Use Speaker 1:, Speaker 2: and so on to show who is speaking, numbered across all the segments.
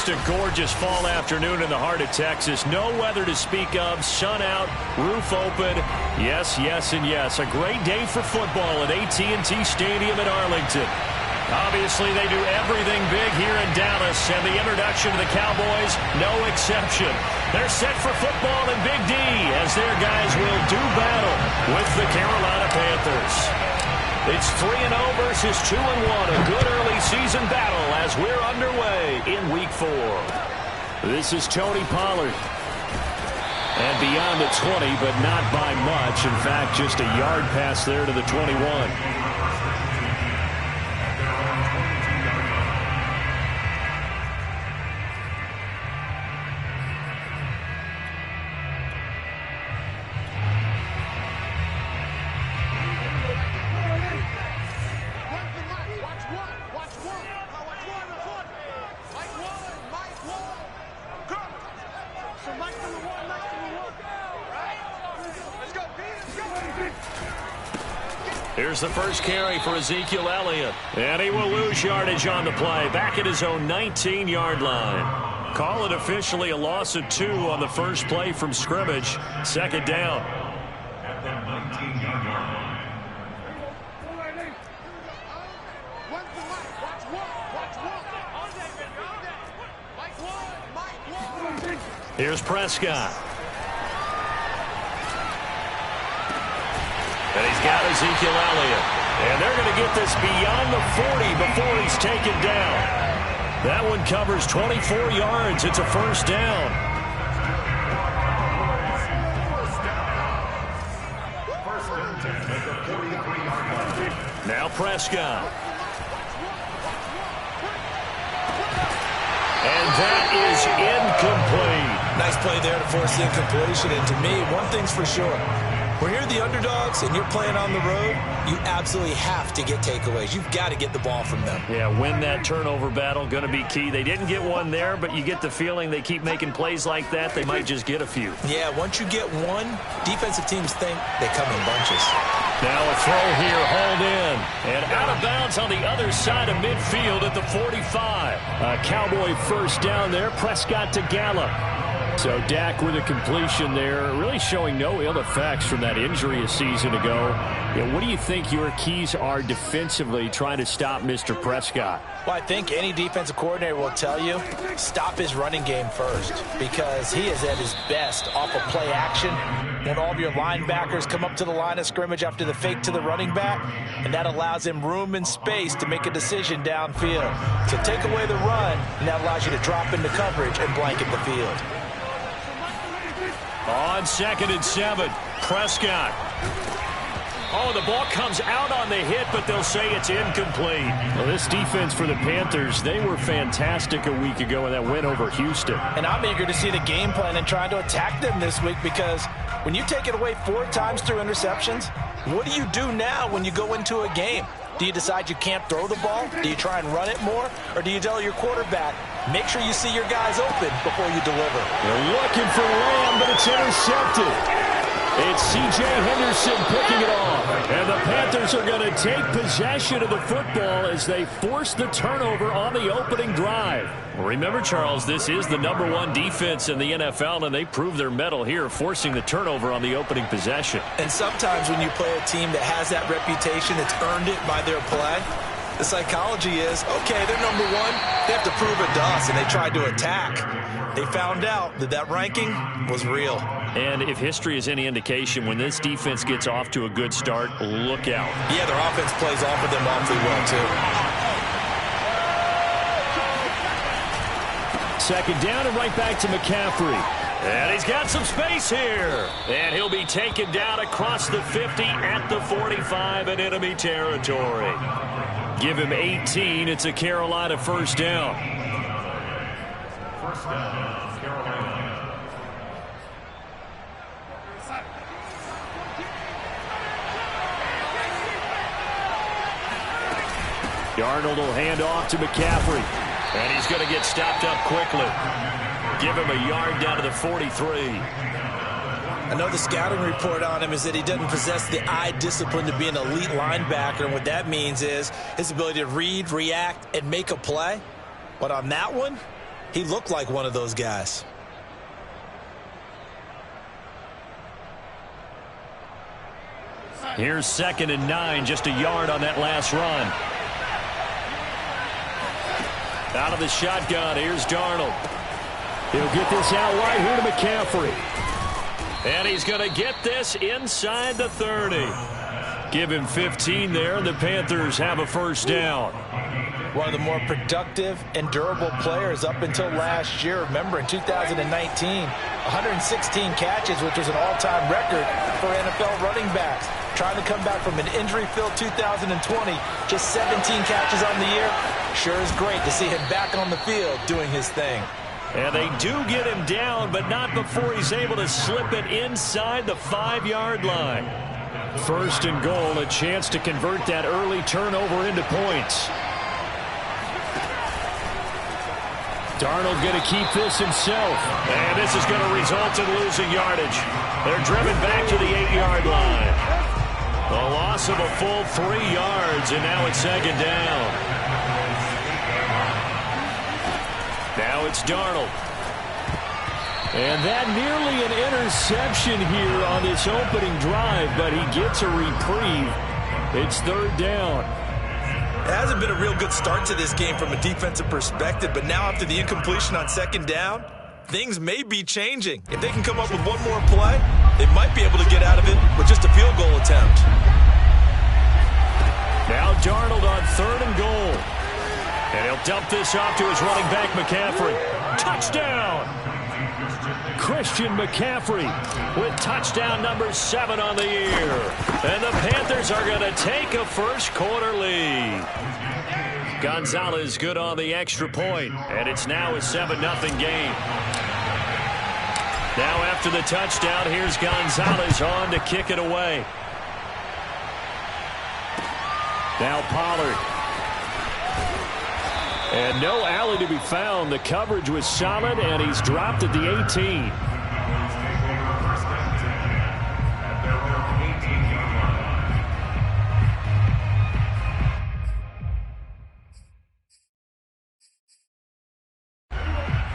Speaker 1: Just a gorgeous fall afternoon in the heart of Texas. No weather to speak of. Sun out, roof open. Yes, yes, and yes. A great day for football at AT&T Stadium in Arlington. Obviously, they do everything big here in Dallas, and the introduction to the Cowboys, no exception. They're set for football in Big D as their guys will do battle with the Carolina Panthers. It's 3-0 versus 2-1, a good early season battle as we're underway in Week 4. This is Tony Pollard. And beyond the 20, but not by much. In fact, just a yard pass there to the 21. Here's the first carry for Ezekiel Elliott. And he will lose yardage on the play. Back at his own 19-yard line. Call it officially a loss of 2 on the first play from scrimmage. Second down. At the 19-yard line. Here's Prescott. And he's got Ezekiel Elliott. And they're going to get this beyond the 40 before he's taken down. That one covers 24 yards. It's a first down. Now Prescott. And that is incomplete.
Speaker 2: Nice play there to force the incompletion. And to me, one thing's for sure. When you're the underdogs and you're playing on the road, you absolutely have to get takeaways. You've got to get the ball from them.
Speaker 1: Yeah, win that turnover battle, going to be key. They didn't get one there, but you get the feeling they keep making plays like that, they might just get a few.
Speaker 2: Yeah, once you get one, defensive teams think they come in bunches.
Speaker 1: Now a throw here, hauled in. And out of bounds on the other side of midfield at the 45. A Cowboy first down there, Prescott to Gallup. So Dak with a completion there, really showing no ill effects from that injury a season ago. Yeah, what do you think your keys are defensively trying to stop Mr. Prescott?
Speaker 2: Well, I think any defensive coordinator will tell you, stop his running game first, because he is at his best off of play action when all of your linebackers come up to the line of scrimmage after the fake to the running back, and that allows him room and space to make a decision downfield. So take away the run, and that allows you to drop into coverage and blanket the field.
Speaker 1: On 2nd and 7, Prescott. Oh, the ball comes out on the hit, but they'll say it's incomplete. Well, this defense for the Panthers, they were fantastic a week ago in that win over Houston.
Speaker 2: And I'm eager to see the game plan and trying to attack them this week, because when you take it away 4 times through interceptions, what do you do now when you go into a game? Do you decide you can't throw the ball? Do you try and run it more? Or do you tell your quarterback, make sure you see your guys open before you deliver?
Speaker 1: They're looking for Lamb, but it's intercepted. It's C.J. Henderson picking it off. And the Panthers are going to take possession of the football as they force the turnover on the opening drive. Remember, Charles, this is the #1 defense in the NFL, and they prove their mettle here, forcing the turnover on the opening possession.
Speaker 2: And sometimes when you play a team that has that reputation, it's earned it by their play. The psychology is, okay, they're #1. They have to prove it to us, and they tried to attack. They found out that that ranking was real.
Speaker 1: And if history is any indication, when this defense gets off to a good start, look out.
Speaker 2: Yeah, their offense plays off of them awfully well, too.
Speaker 1: 2nd down and right back to McCaffrey. And he's got some space here. And he'll be taken down across the 50 at the 45 in enemy territory. Give him 18. It's a Carolina first down. First down, Carolina. Darnold will hand off to McCaffrey. And he's going to get stopped up quickly. Give him a yard down to the 43.
Speaker 2: I know the scouting report on him is that he doesn't possess the eye discipline to be an elite linebacker. And what that means is his ability to read, react, and make a play. But on that one, He looked like one of those guys.
Speaker 1: Here's 2nd and 9, just a yard on that last run. Out of the shotgun, here's Darnold. He'll get this out wide here to McCaffrey. And he's going to get this inside the 30. Give him 15 there, and the Panthers have a first down.
Speaker 2: One of the more productive and durable players up until last year. Remember, in 2019, 116 catches, which was an all-time record for NFL running backs. Trying to come back from an injury-filled 2020, just 17 catches on the year. Sure is great to see him back on the field doing his thing.
Speaker 1: And they do get him down, but not before he's able to slip it inside the 5-yard line. 1st and goal, a chance to convert that early turnover into points. Darnold going to keep this himself. And this is going to result in losing yardage. They're driven back to the 8-yard line. A loss of a full 3 yards, and now it's 2nd down. Now it's Darnold. And that nearly an interception here on this opening drive, but he gets a reprieve. It's 3rd down.
Speaker 2: It hasn't been a real good start to this game from a defensive perspective, but now after the incompletion on 2nd down, things may be changing. If they can come up with one more play, they might be able to get out of it with just a field goal attempt.
Speaker 1: Now Darnold on 3rd and goal. And he'll dump this off to his running back, McCaffrey. Touchdown! Christian McCaffrey with touchdown number 7 on the year. And the Panthers are going to take a first-quarter lead. Gonzalez good on the extra point, and it's now a 7-0 game. Now after the touchdown, here's Gonzalez on to kick it away. Now Pollard. And no alley to be found. The coverage was solid, and he's dropped at the 18.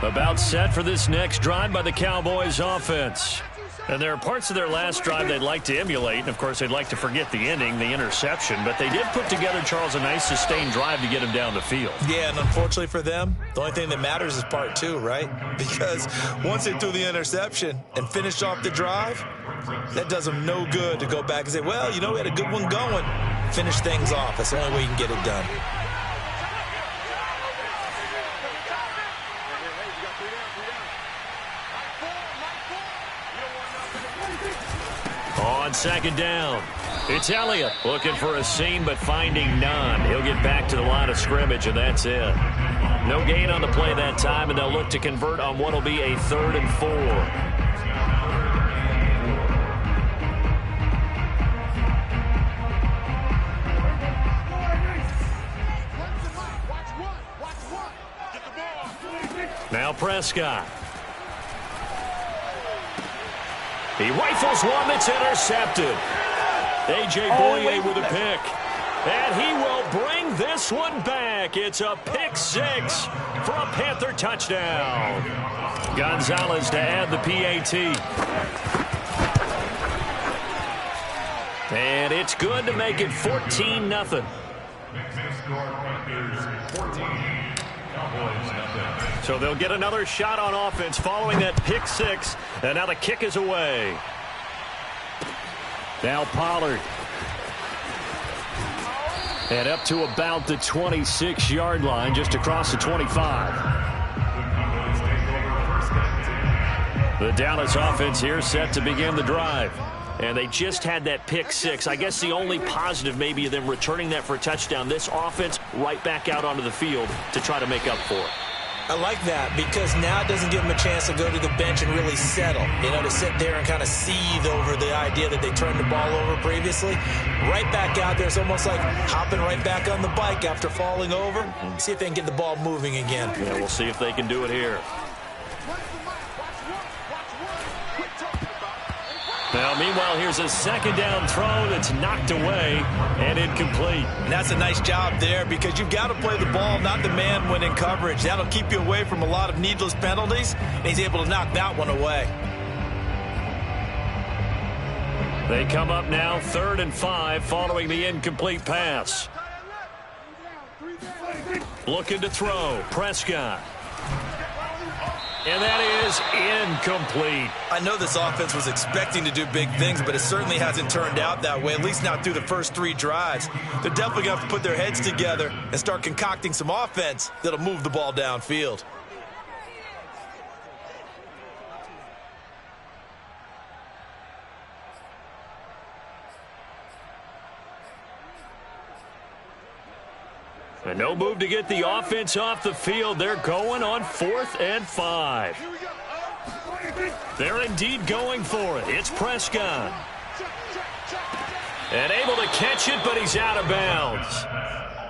Speaker 1: About set for this next drive by the Cowboys offense. And there are parts of their last drive they'd like to emulate. And, of course, they'd like to forget the ending, the interception. But they did put together, Charles, a nice sustained drive to get him down the field.
Speaker 2: Yeah, and unfortunately for them, the only thing that matters is part 2, right? Because once they threw the interception and finished off the drive, that does them no good to go back and say, well, you know, we had a good one going. Finish things off. That's the only way you can get it done.
Speaker 1: On 2nd down, it's Elliott looking for a seam but finding none. He'll get back to the line of scrimmage, and that's it. No gain on the play that time, and they'll look to convert on what will be a 3rd and 4. Now Prescott. He rifles one that's intercepted. A.J. Boye with a pick. And he will bring this one back. It's a pick 6 for a Panther touchdown. Gonzalez to add the PAT. And it's good to make it 14-0. So they'll get another shot on offense following that pick 6. And now the kick is away. Now Pollard. And up to about the 26-yard line, just across the 25. The Dallas offense here set to begin the drive. And they just had that pick 6. I guess the only positive maybe of them returning that for a touchdown. This offense right back out onto the field to try to make up for it.
Speaker 2: I like that because now it doesn't give them a chance to go to the bench and really settle. You know, to sit there and kind of seethe over the idea that they turned the ball over previously. Right back out there. It's almost like hopping right back on the bike after falling over. See if they can get the ball moving again.
Speaker 1: Yeah, we'll see if they can do it here. Now, meanwhile, here's a second down throw that's knocked away and incomplete.
Speaker 2: And that's a nice job there because you've got to play the ball, not the man when in coverage. That'll keep you away from a lot of needless penalties, and he's able to knock that one away.
Speaker 1: They come up now 3rd and 5 following the incomplete pass. Looking to throw. Prescott. And that is incomplete.
Speaker 2: I know this offense was expecting to do big things, but it certainly hasn't turned out that way, at least not through the first 3 drives. They're definitely going to have to put their heads together and start concocting some offense that'll move the ball downfield.
Speaker 1: And no move to get the offense off the field. They're going on 4th and 5. They're indeed going for it. It's Prescott. And able to catch it, but he's out of bounds.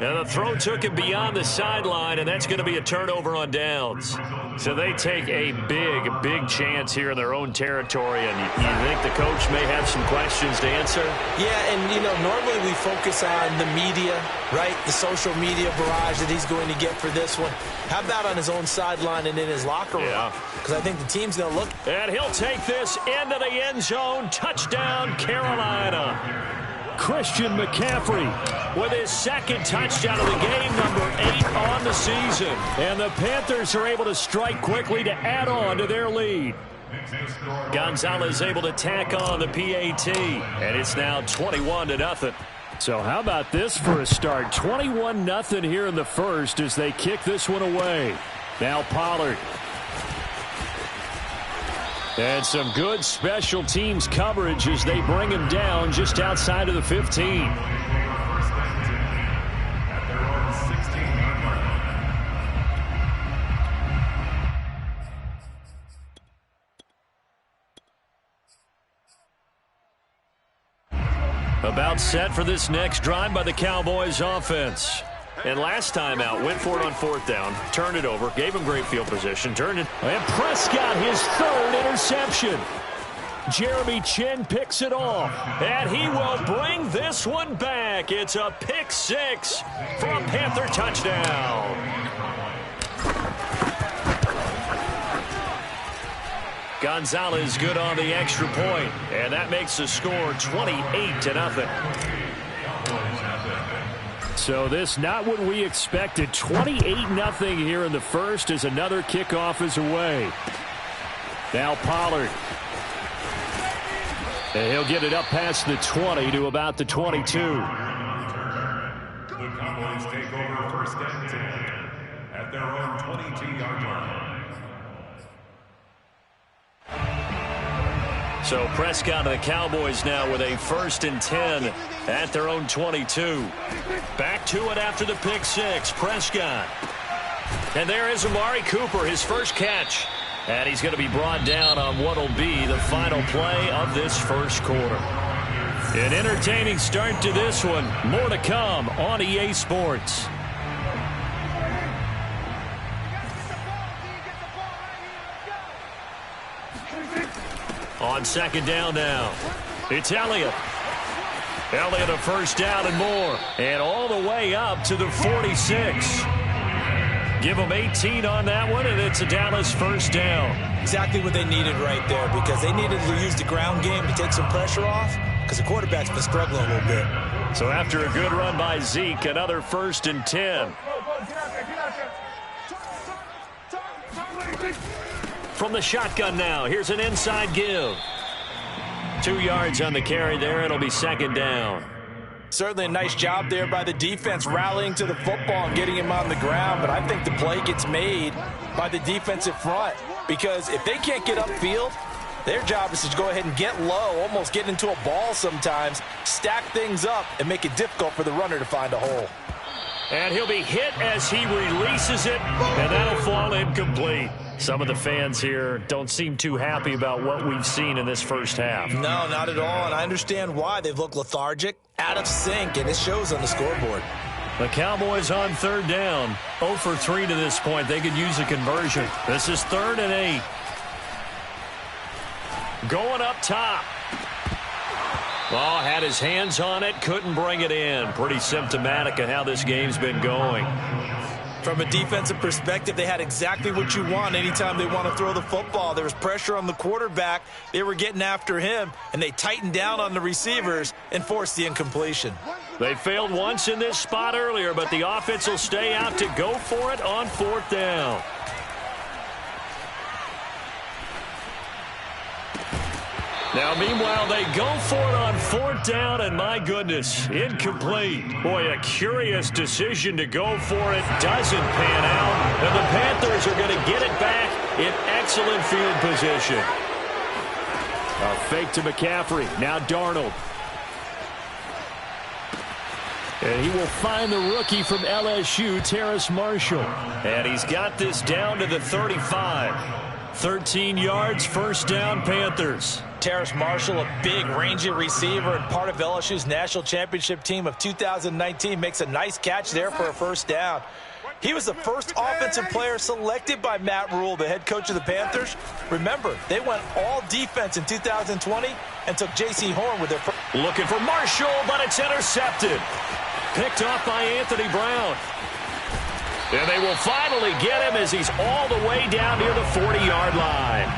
Speaker 1: And the throw took him beyond the sideline, and that's going to be a turnover on downs. So they take a big chance here in their own territory, and you think the coach may have some questions to answer?
Speaker 2: Yeah, and, you know, normally we focus on the media, right? The social media barrage that he's going to get for this one. How about on his own sideline and in his locker room?
Speaker 1: Yeah.
Speaker 2: Because I think the team's going to look.
Speaker 1: And he'll take this into the end zone. Touchdown, Carolina. Christian McCaffrey with his 2nd touchdown of the game, number 8 on the season. And the Panthers are able to strike quickly to add on to their lead. Gonzalez able to tack on the PAT, and it's now 21-0. So how about this for a start? 21-0 here in the first as they kick this one away. Now Pollard. And some good special teams coverage as they bring him down just outside of the 15. About set for this next drive by the Cowboys offense. And last time out, went for it on 4th down, turned it over, gave him great field position, turned it, and Prescott his 3rd interception. Jeremy Chin picks it off, and he will bring this one back. It's a pick 6 for a Panther touchdown. Gonzalez good on the extra point, and that makes the score 28-0. So this not what we expected. 28-0 here in the first as another kickoff is away. Now Pollard. And he'll get it up past the 20 to about the 22.
Speaker 3: The Cowboys take over 1st and 10 at their own 22-yard line.
Speaker 1: So Prescott and the Cowboys now with a 1st and 10 at their own 22. Back to it after the pick 6. Prescott. And there is Amari Cooper, his first catch. And he's going to be brought down on what will be the final play of this first quarter. An entertaining start to this one. More to come on EA Sports. On 2nd down now, it's Elliott. Elliott a 1st down and more. And all the way up to the 46. Give them 18 on that one, and it's a Dallas 1st down.
Speaker 2: Exactly what they needed right there because they needed to use the ground game to take some pressure off because the quarterback's been struggling a little bit.
Speaker 1: So after a good run by Zeke, another 1st and 10. From the shotgun now, here's an inside give. 2 yards on the carry there. It'll be 2nd down.
Speaker 2: Certainly a nice job there by the defense rallying to the football and getting him on the ground, but I think the play gets made by the defensive front because if they can't get upfield, their job is to go ahead and get low, almost get into a ball sometimes, stack things up, and make it difficult for the runner to find a hole.
Speaker 1: And he'll be hit as he releases it, and that'll fall incomplete. Some of the fans here don't seem too happy about what we've seen in this first half.
Speaker 2: No, not at all, and I understand why. They've looked lethargic, out of sync, and it shows on the scoreboard.
Speaker 1: The Cowboys on 3rd down, 0 for 3 to this point. They could use a conversion. This is 3rd and 8. Going up top. Oh, had his hands on it, couldn't bring it in. Pretty symptomatic of how this game's been going.
Speaker 2: From a defensive perspective, they had exactly what you want anytime they want to throw the football. There was pressure on the quarterback. They were getting after him, and they tightened down on the receivers and forced the incompletion.
Speaker 1: They failed once in this spot earlier, but the offense will stay out to go for it on 4th down. Now, meanwhile, they go for it on 4th down, and my goodness, incomplete. Boy, a curious decision to go for it. Doesn't pan out, and the Panthers are going to get it back in excellent field position. A fake to McCaffrey. Now Darnold. And he will find the rookie from LSU, Terrace Marshall. And he's got this down to the 35. 13 yards, 1st down, Panthers.
Speaker 2: Terrace Marshall, a big, rangy receiver and part of LSU's national championship team of 2019, makes a nice catch there for a 1st down. He was the first offensive player selected by Matt Rule, the head coach of the Panthers. Remember, they went all defense in 2020 and took J.C. Horn with their first.
Speaker 1: Looking for Marshall, but it's intercepted. Picked off by Anthony Brown. And they will finally get him as he's all the way down near the 40-yard line.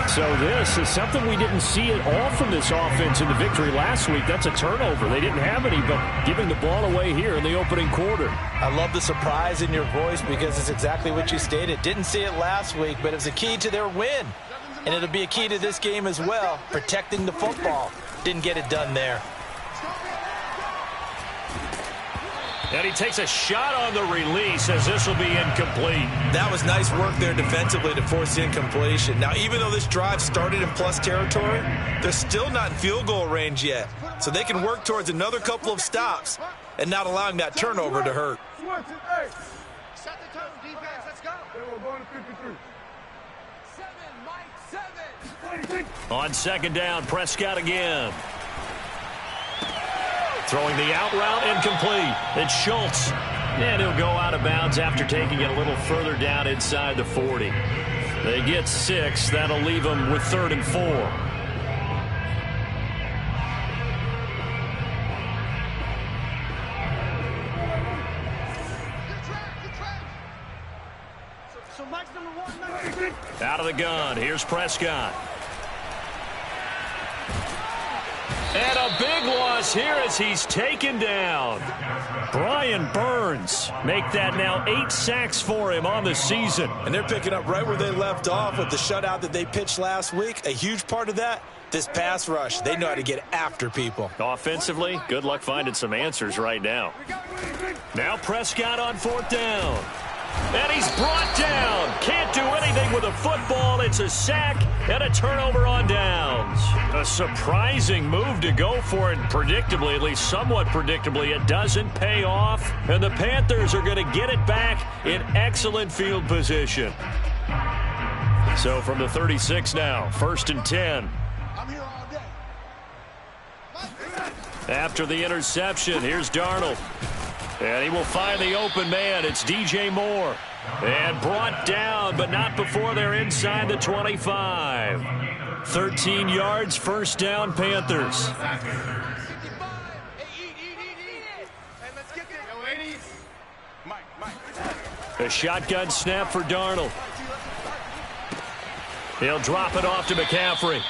Speaker 1: So this is something we didn't see at all from this offense in the victory last week. That's a turnover. They didn't have any, but giving the ball away here in the opening quarter.
Speaker 2: I love the surprise in your voice because it's exactly what you stated. Didn't see it last week, but it was a key to their win. And it'll be a key to this game as well, protecting the football. Didn't get it done there.
Speaker 1: And he takes a shot on the release as this will be incomplete.
Speaker 2: That was nice work there defensively to force the incompletion. Now, even though this drive started in plus territory, they're still not in field goal range yet. So they can work towards another couple of stops and not allowing that turnover to hurt.
Speaker 4: Set the tone, defense. Let's go. We're going to 53. 7, Mike, 7.
Speaker 1: On 2nd down, Prescott again. Throwing the out route, incomplete. It's Schultz. And he'll go out of bounds after taking it a little further down inside the 40. They get 6. That'll leave them with 3rd and 4.
Speaker 4: So Mike's number 1.
Speaker 1: Out of the gun. Here's Prescott. And a big loss here as he's taken down. Brian Burns make that now 8 sacks for him on the season.
Speaker 2: And they're picking up right where they left off with the shutout that they pitched last week. A huge part of that, this pass rush. They know how to get after people.
Speaker 1: Offensively, good luck finding some answers right now. Now Prescott on 4th down. And he's brought down. Can't do anything with a football. It's a sack and a turnover on downs. A surprising move to go for it. Predictably, at least somewhat predictably, it doesn't pay off. And the Panthers are going to get it back in excellent field position. So from the 36 now, 1st and 10.
Speaker 4: I'm here all day.
Speaker 1: After the interception, here's Darnold. And he will find the open man. It's DJ Moore. And brought down, but not before they're inside the 25. 13 yards, 1st down, Panthers. A shotgun snap for Darnold. He'll drop it off to McCaffrey.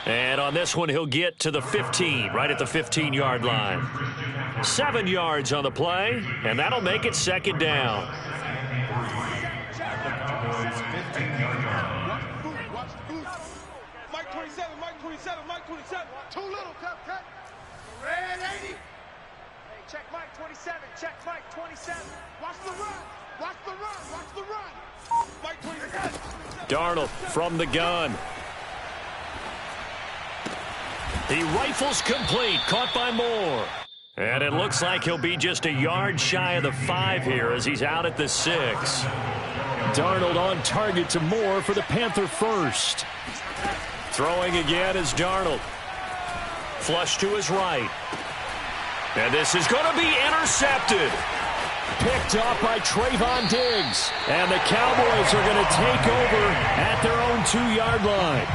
Speaker 1: And on this one, he'll get to the 15, right at the 15-yard line. 7 yards on the play, and that'll make it 2nd down.
Speaker 4: Mike 27, Mike 27, Mike 27. Too little, cut. Red 80. Hey, check Mike 27, check Mike 27. Watch the run, watch the run, watch the run. Mike 27.
Speaker 1: Darnold from the gun. He rifles complete, caught by Moore. And it looks like he'll be just a yard shy of the 5 here as he's out at the 6. Darnold on target to Moore for the Panther first. Throwing again is Darnold. Flush to his right. And this is going to be intercepted. picked off by Trayvon Diggs. And the Cowboys are going to take over at their own 2-yard line.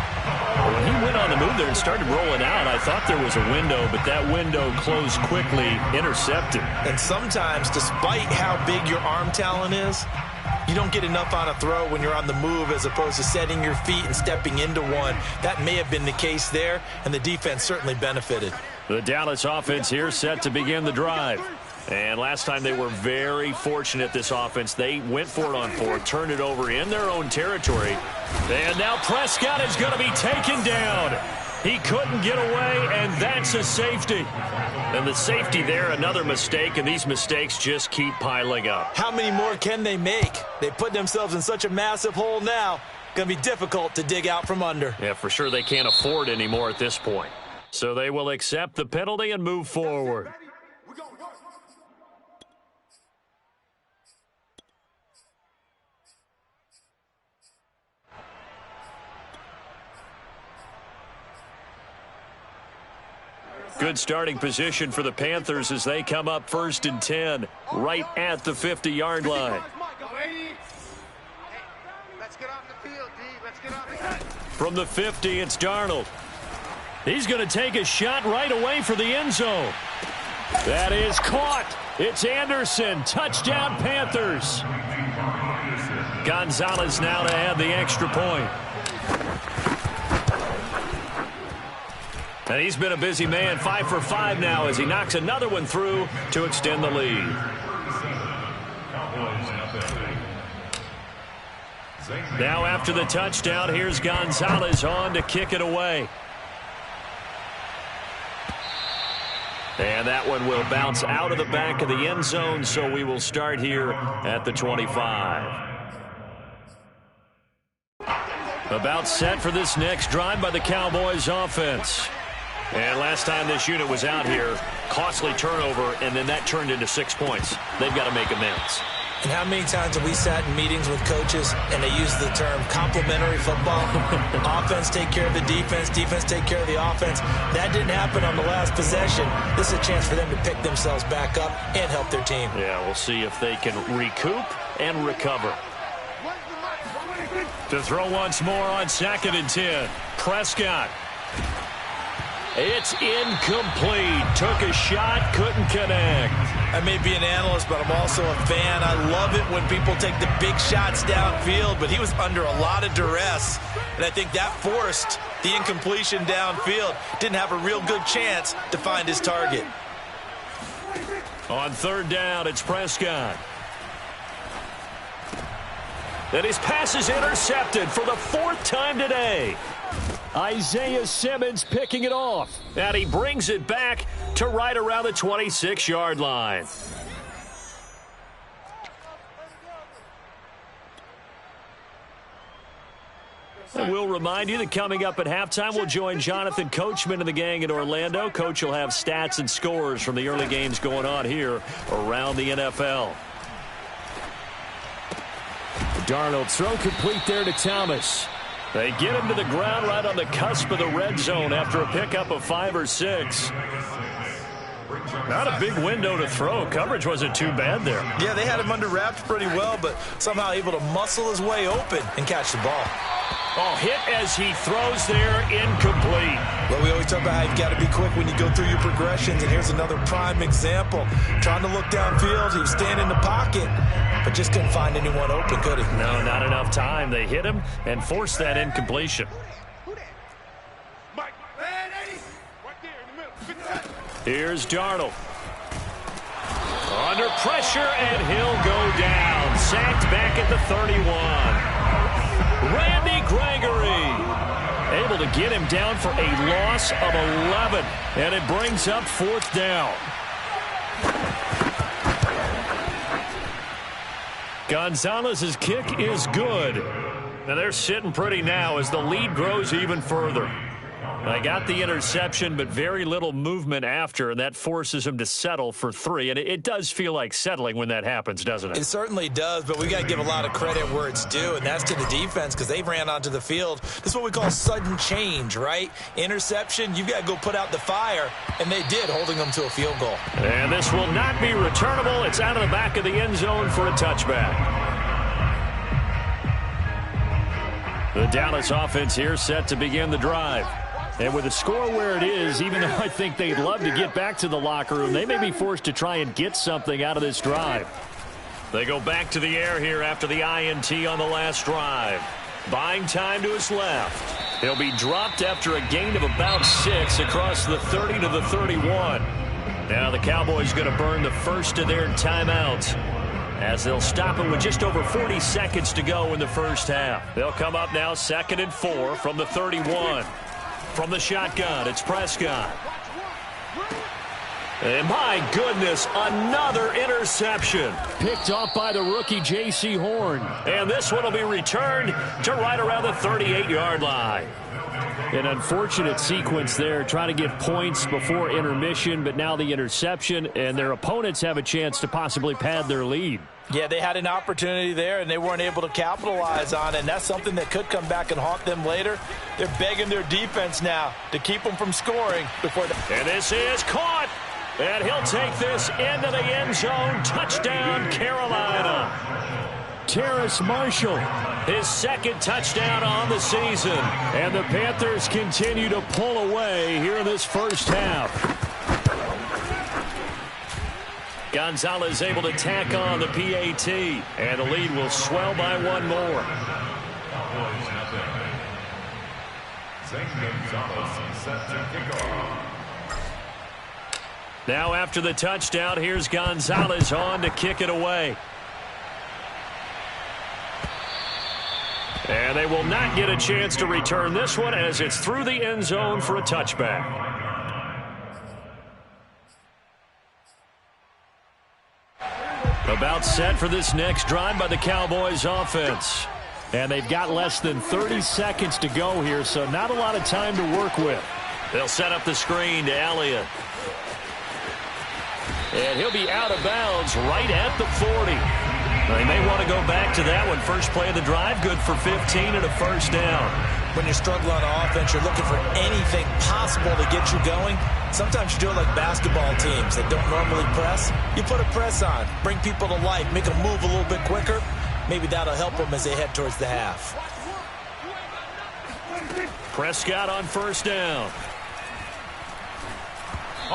Speaker 1: When he went on the move there and started rolling out, I thought there was a window, but that window closed quickly, intercepted.
Speaker 2: And sometimes, despite how big your arm talent is, you don't get enough on a throw when you're on the move as opposed to setting your feet and stepping into one. That may have been the case there, and the defense certainly benefited.
Speaker 1: The Dallas offense here set to begin the drive. And last time they were very fortunate, this offense. They went for it on 4, turned it over in their own territory. And now Prescott is going to be taken down. He couldn't get away, and that's a safety. And the safety there, another mistake, and these mistakes just keep piling up.
Speaker 2: How many more can they make? They put themselves in such a massive hole now. Going to be difficult to dig out from under.
Speaker 1: Yeah, for sure they can't afford anymore at this point. So they will accept the penalty and move forward. Good starting position for the Panthers as they come up 1st and 10, right at the 50-yard line. From the 50, it's Darnold. He's going to take a shot right away for the end zone. That is caught. It's Anderson. Touchdown, Panthers. Gonzalez now to add the extra point. And he's been a busy man, 5 for 5 now as he knocks another one through to extend the lead. Now after the touchdown, here's Gonzalez on to kick it away. And that one will bounce out of the back of the end zone, so we will start here at the 25. About set for this next drive by the Cowboys offense. And last time this unit was out here, costly turnover, and then that turned into 6 points. They've got to make amends.
Speaker 2: And how many times have we sat in meetings with coaches and they use the term complementary football? Offense take care of the defense, defense take care of the offense. That didn't happen on the last possession. This is a chance for them to pick themselves back up and help their team.
Speaker 1: Yeah, we'll see if they can recoup and recover. To throw once more on 2nd and 10. Prescott. It's incomplete. Took a shot, couldn't connect.
Speaker 2: I may be an analyst, but I'm also a fan. I love it when people take the big shots downfield, but he was under a lot of duress, and I think that forced the incompletion downfield. Didn't have a real good chance to find his target.
Speaker 1: On 3rd down, it's Prescott. And his pass is intercepted for the 4th time today. Isaiah Simmons picking it off. And he brings it back to right around the 26-yard line. And we'll remind you that coming up at halftime, we'll join Jonathan Coachman and the gang in Orlando. Coach will have stats and scores from the early games going on here around the NFL. Darnold throw complete there to Thomas. They get him to the ground right on the cusp of the red zone after a pickup of 5 or 6. Not a big window to throw. Coverage wasn't too bad there.
Speaker 2: Yeah, they had him under wraps pretty well, but somehow able to muscle his way open and catch the ball.
Speaker 1: Oh, hit as he throws there, incomplete.
Speaker 2: Well, we always talk about how you've got to be quick when you go through your progressions, and here's another prime example. Trying to look downfield, he was standing in the pocket, but just couldn't find anyone open, could he?
Speaker 1: No, not enough time. They hit him and forced that incompletion. Here's Darnold. Under pressure, and he'll go down. Sacked back at the 31. Randy Gregory able to get him down for a loss of 11. And it brings up 4th down. Gonzalez's kick is good. And they're sitting pretty now as the lead grows even further. I got the interception, but very little movement after, and that forces him to settle for 3. And it does feel like settling when that happens, doesn't it?
Speaker 2: It certainly does, but we got to give a lot of credit where it's due, and that's to the defense because they ran onto the field. This is what we call sudden change, right? Interception, you've got to go put out the fire, and they did, holding them to a field goal.
Speaker 1: And this will not be returnable. It's out of the back of the end zone for a touchback. The Dallas offense here set to begin the drive. And with the score where it is, even though I think they'd love to get back to the locker room, they may be forced to try and get something out of this drive. They go back to the air here after the INT on the last drive. Buying time to his left. He'll be dropped after a gain of about 6 across the 30 to the 31. Now the Cowboys going to burn the first of their timeouts, as they'll stop it with just over 40 seconds to go in the first half. They'll come up now 2nd and 4 from the 31. From the shotgun, it's Prescott. And my goodness, another interception. Picked off by the rookie J.C. Horn. And this one will be returned to right around the 38-yard line. An unfortunate sequence there, trying to get points before intermission, but now the interception, and their opponents have a chance to possibly pad their lead.
Speaker 2: Yeah, they had an opportunity there, and they weren't able to capitalize on it, and that's something that could come back and haunt them later. They're begging their defense now to keep them from scoring before
Speaker 1: and this is caught, and he'll take this into the end zone. Touchdown, Carolina. Terrace Marshall, his 2nd touchdown on the season. And the Panthers continue to pull away here in this first half. Gonzalez able to tack on the PAT, and the lead will swell by 1 more. Now after the touchdown, here's Gonzalez on to kick it away. And they will not get a chance to return this one as it's through the end zone for a touchback. About set for this next drive by the Cowboys offense. And they've got less than 30 seconds to go here, so not a lot of time to work with. They'll set up the screen to Elliott. And he'll be out of bounds right at the 40. They may want to go back to that one. First play of the drive, good for 15 and a first down.
Speaker 2: When you're struggling on offense, you're looking for anything possible to get you going. Sometimes you do it like basketball teams that don't normally press. You put a press on, bring people to life, make them move a little bit quicker. Maybe that'll help them as they head towards the half.
Speaker 1: Prescott on first down.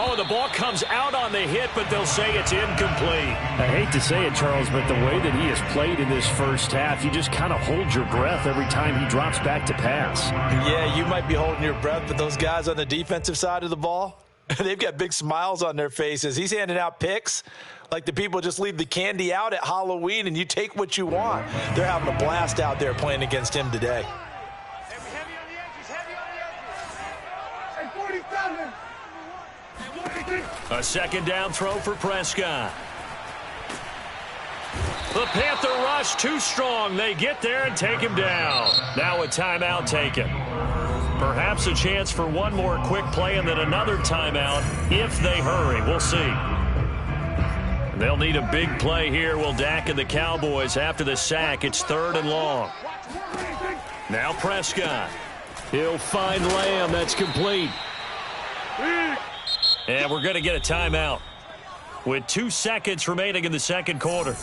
Speaker 1: Oh, the ball comes out on the hit, but they'll say it's incomplete. I hate to say it, Charles, but the way that he has played in this first half, you just kind of hold your breath every time he drops back to pass.
Speaker 2: Yeah, you might be holding your breath, but those guys on the defensive side of the ball, they've got big smiles on their faces. He's handing out picks like the people just leave the candy out at Halloween and you take what you want. They're having a blast out there playing against him today.
Speaker 4: Heavy on the edges, heavy on the edges. Hey, 47.
Speaker 1: A second down throw for Prescott. The Panther rush too strong. They get there and take him down. Now a timeout taken. Perhaps a chance for one more quick play and then another timeout if they hurry. We'll see. They'll need a big play here, will Dak and the Cowboys after the sack. It's 3rd and long. Now Prescott. He'll find Lamb. That's complete. And we're going to get a timeout with 2 seconds remaining in the second quarter.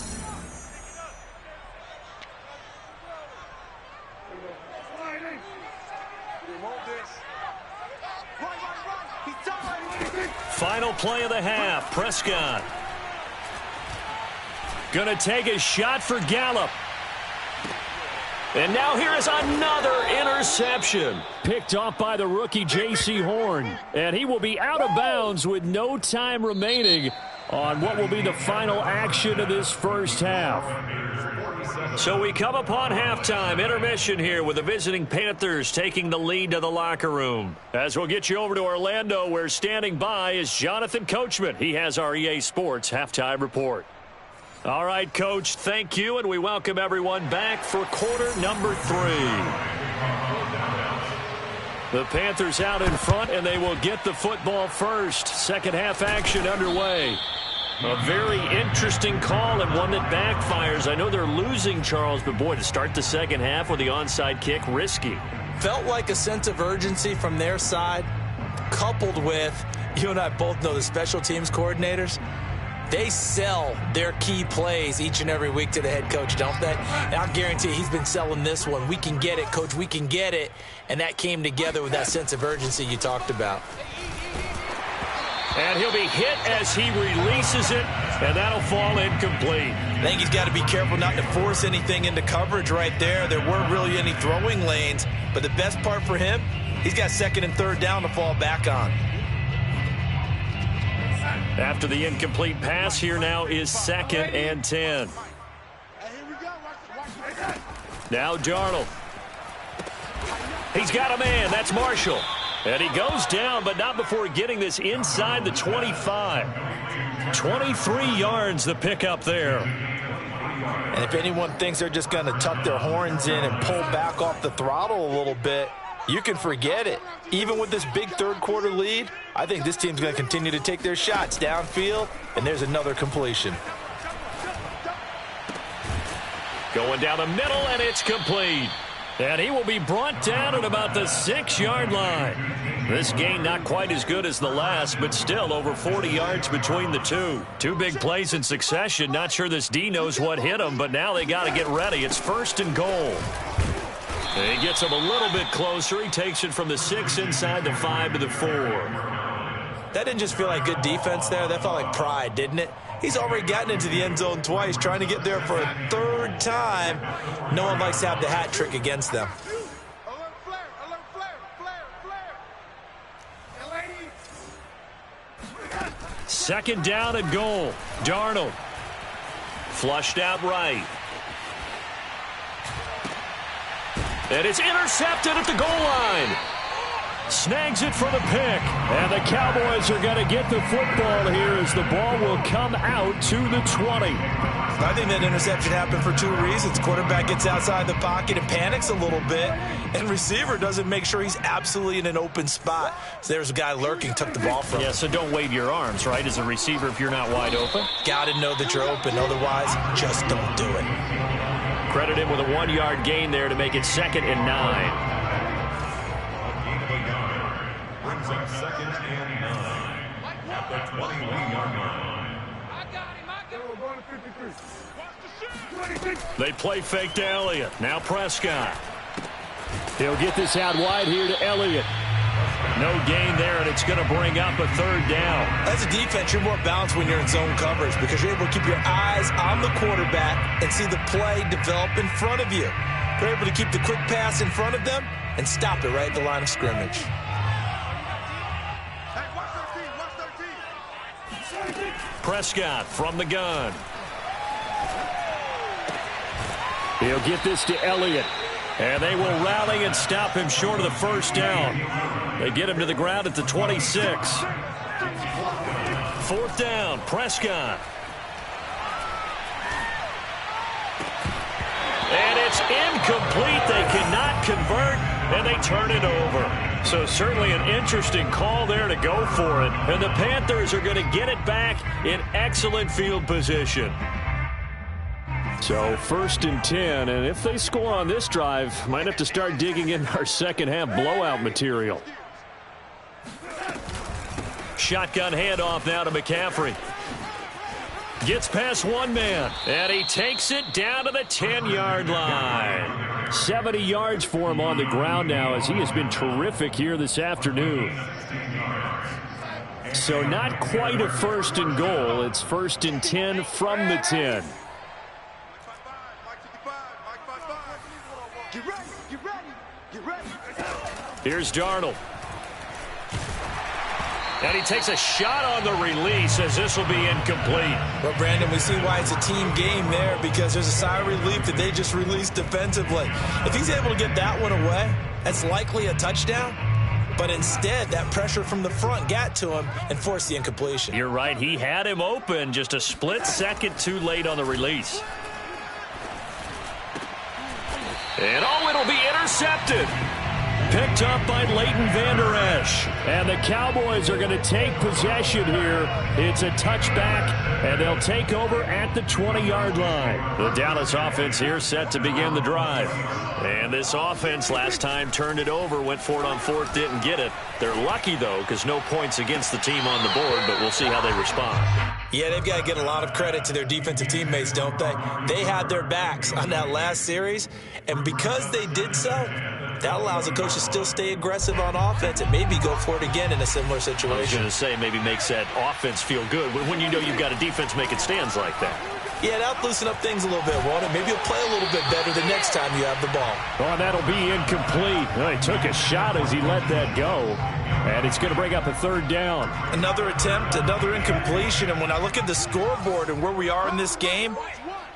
Speaker 1: Final play of the half. Prescott going to take a shot for Gallup. And now here is another interception. Picked off by the rookie J.C. Horn. And he will be out of bounds with no time remaining on what will be the final action of this first half. So we come upon halftime, intermission here with the visiting Panthers taking the lead to the locker room. As we'll get you over to Orlando, where standing by is Jonathan Coachman. He has our EA Sports halftime report. All right, Coach, thank you, and we welcome everyone back for quarter number 3. The Panthers out in front, and they will get the football first. Second half action underway. A very interesting call and one that backfires. I know they're losing, Charles, but boy, to start the second half with the onside kick, risky.
Speaker 2: Felt like a sense of urgency from their side, coupled with, you and I both know the special teams coordinators, they sell their key plays each and every week to the head coach, don't they? And I guarantee he's been selling this one. We can get it, coach, we can get it. And that came together with that sense of urgency you talked about.
Speaker 1: And he'll be hit as he releases it, and that'll fall incomplete.
Speaker 2: I think he's got to be careful not to force anything into coverage right there. There weren't really any throwing lanes, but the best part for him, he's got second and third down to fall back on.
Speaker 1: After the incomplete pass, here now is 2nd and 10. Now Darnold. He's got a man. That's Marshall. And he goes down, but not before getting this inside the 25. 23 yards the pickup there.
Speaker 2: And if anyone thinks they're just going to tuck their horns in and pull back off the throttle a little bit, you can forget it. Even with this big third-quarter lead, I think this team's going to continue to take their shots downfield, and there's another completion.
Speaker 1: Going down the middle, and it's complete. And he will be brought down at about the 6-yard line. This gain not quite as good as the last, but still over 40 yards between the two. Two big plays in succession. Not sure this D knows what hit him, but now they got to get ready. It's 1st and goal. And he gets him a little bit closer. He takes it from the 6 inside the 5 to the 4.
Speaker 2: That didn't just feel like good defense there. That felt like pride, didn't it? He's already gotten into the end zone twice, trying to get there for a 3rd time. No one likes to have the hat trick against them.
Speaker 1: Second down and goal. Darnold. Flushed out right. And it's intercepted at the goal line. Snags it for the pick. And the Cowboys are going to get the football here as the ball will come out to the 20.
Speaker 2: I think that interception happened for 2 reasons. Quarterback gets outside the pocket and panics a little bit. And receiver doesn't make sure he's absolutely in an open spot. So there's a guy lurking, took the ball from him.
Speaker 1: Yeah, so don't wave your arms, right, as a receiver if you're not wide open.
Speaker 2: Got to know that you're open. Otherwise, just don't do it.
Speaker 1: Credit him with a 1-yard gain there to make it 2nd and 9.
Speaker 3: Brings up 2nd and 9 at the 21-yard line.
Speaker 1: They play fake to Elliott. Now Prescott. He'll get this out wide here to Elliott. No gain there, and it's going to bring up a 3rd down.
Speaker 2: As a defense, you're more balanced when you're in zone coverage because you're able to keep your eyes on the quarterback and see the play develop in front of you. You're able to keep the quick pass in front of them and stop it right at the line of scrimmage.
Speaker 1: Prescott from the gun. He'll get this to Elliott. And they will rally and stop him short of the 1st down. They get him to the ground at the 26. 4th down, Prescott. And it's incomplete. They cannot convert, and they turn it over. So certainly an interesting call there to go for it. And the Panthers are going to get it back in excellent field position. So 1st and 10, and if they score on this drive, might have to start digging in our second half blowout material. Shotgun handoff now to McCaffrey. Gets past one man, and he takes it down to the 10-yard line. 70 yards for him on the ground now as he has been terrific here this afternoon. So not quite a 1st and goal. It's 1st and 10 from the 10. Here's Darnold. And he takes a shot on the release as this will be incomplete.
Speaker 2: Well, Brandon, we see why it's a team game there because there's a sigh of relief that they just released defensively. If he's able to get that one away, that's likely a touchdown. But instead, that pressure from the front got to him and forced the incompletion.
Speaker 1: You're right. He had him open, just a split second too late on the release. And oh, it'll be intercepted. Picked up by Leighton Vander Esch. And the Cowboys are going to take possession here. It's a touchback, and they'll take over at the 20-yard line. The Dallas offense here set to begin the drive. And this offense last time turned it over, went for it on fourth, didn't get it. They're lucky, though, because no points against the team on the board, but we'll see how they respond.
Speaker 2: Yeah, they've got to get a lot of credit to their defensive teammates, don't they? They had their backs on that last series, and because they did so, that allows the coach to still stay aggressive on offense and maybe go for it again in a similar situation.
Speaker 1: I was going to say maybe makes that offense feel good when you know you've got a defense making stands like that.
Speaker 2: Yeah, that'll loosen up things a little bit, won't it? Maybe you'll play a little bit better the next time you have the ball.
Speaker 1: Oh, and that'll be incomplete. Well, he took a shot as he let that go, and it's going to bring up a third down.
Speaker 2: Another attempt, another incompletion, and when I look at the scoreboard and where we are in this game,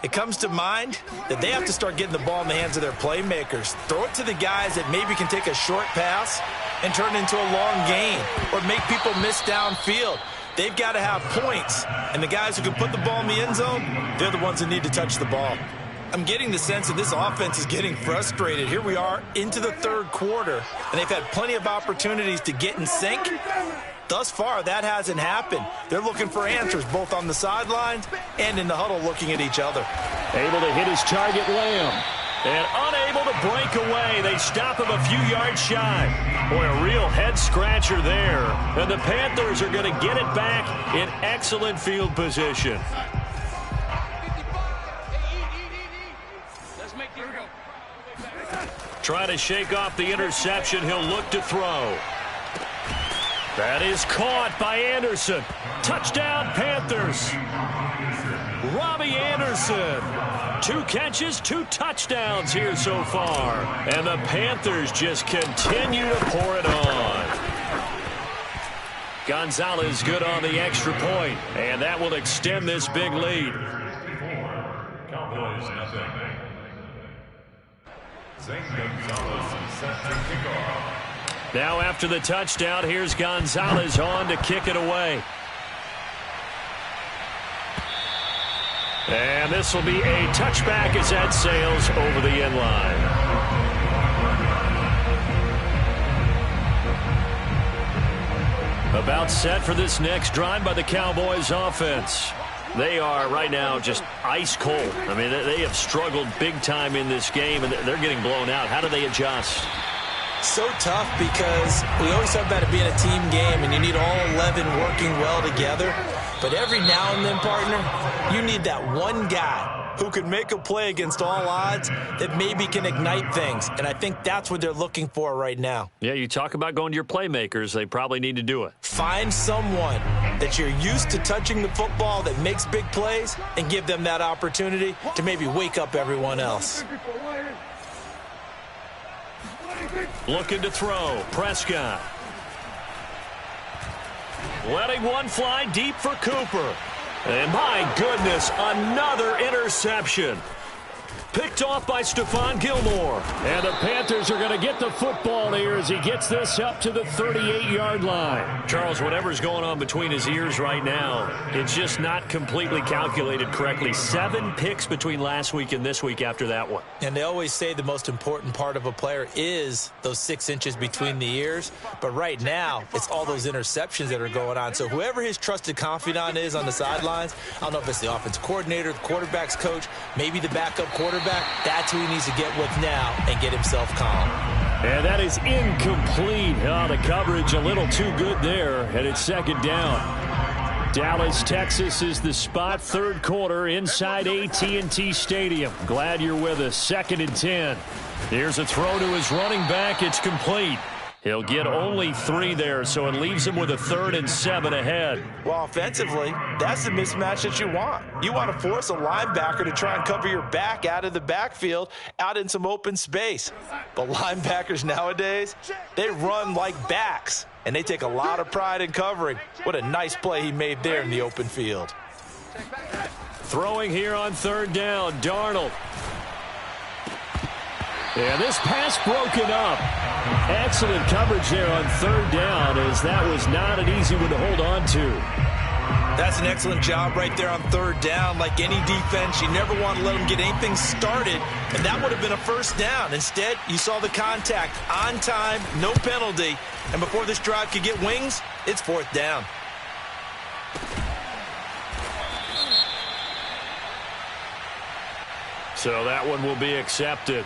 Speaker 2: it comes to mind that they have to start getting the ball in the hands of their playmakers. Throw it to the guys that maybe can take a short pass and turn it into a long gain or make people miss downfield. They've got to have points, and the guys who can put the ball in the end zone, they're the ones that need to touch the ball. I'm getting the sense that this offense is getting frustrated. Here we are into the third quarter, and they've had plenty of opportunities to get in sync. Thus far, that hasn't happened. They're looking for answers both on the sidelines and in the huddle looking at each other.
Speaker 1: Able to hit his target, Lamb. And unable to break away. They stop him a few yards shy. Boy, a real head-scratcher there. And the Panthers are going to get it back in excellent field position. Trying to shake off the interception. He'll look to throw. That is caught by Anderson. Touchdown, Panthers. Robbie Anderson. 2 catches, 2 touchdowns here so far. And the Panthers just continue to pour it on. Gonzalez good on the extra point, and that will extend this big lead.
Speaker 3: Cowboys nothing. Zane Gonzalez set to kick off.
Speaker 1: Now after the touchdown, here's Gonzalez on to kick it away. And this will be a touchback as that sails over the end line. About set for this next drive by the Cowboys offense. They are right now just ice cold. I mean, they have struggled big time in this game, and they're getting blown out. How do they adjust?
Speaker 2: So tough because we always talk about it being a team game, and you need all 11 working well together. But every now and then, partner, you need that one guy who can make a play against all odds that maybe can ignite things. And I think that's what they're looking for right now.
Speaker 1: Yeah, you talk about going to your playmakers. They probably need to do it.
Speaker 2: Find someone that you're used to touching the football that makes big plays and give them that opportunity to maybe wake up everyone else.
Speaker 1: Looking to throw. Prescott. Letting one fly deep for Cooper. And my goodness, another interception. Picked off by Stephon Gilmore. And the Panthers are going to get the football here as he gets this up to the 38-yard line. Charles, whatever's going on between his ears right now, it's just not completely calculated correctly. 7 picks between last week and this week after that one.
Speaker 2: And they always say the most important part of a player is those 6 inches between the ears. But right now, it's all those interceptions that are going on. So whoever his trusted confidant is on the sidelines, I don't know if it's the offensive coordinator, the quarterback's coach, maybe the backup quarterback, that's who he needs to get with now and get himself calm.
Speaker 1: And that is incomplete. Oh, the coverage a little too good there, and it's second down. Dallas, Texas is the spot, third quarter inside AT&T Stadium. Glad you're with us. 2nd and 10. Here's a throw to his running back. It's complete. He'll get only 3 there, so it leaves him with a 3rd and 7 ahead.
Speaker 2: Well, offensively, that's the mismatch that you want. You want to force a linebacker to try and cover your back out of the backfield, out in some open space. But linebackers nowadays, they run like backs, and they take a lot of pride in covering. What a nice play he made there in the open field.
Speaker 1: Throwing here on 3rd down, Darnold. And this pass broken up. Excellent coverage there on 3rd down, as that was not an easy one to hold on to.
Speaker 2: That's an excellent job right there on third down. Like any defense, you never want to let them get anything started, and that would have been a first down. Instead, you saw the contact on time, no penalty, and before this drive could get wings, it's fourth down.
Speaker 1: So that one will be accepted.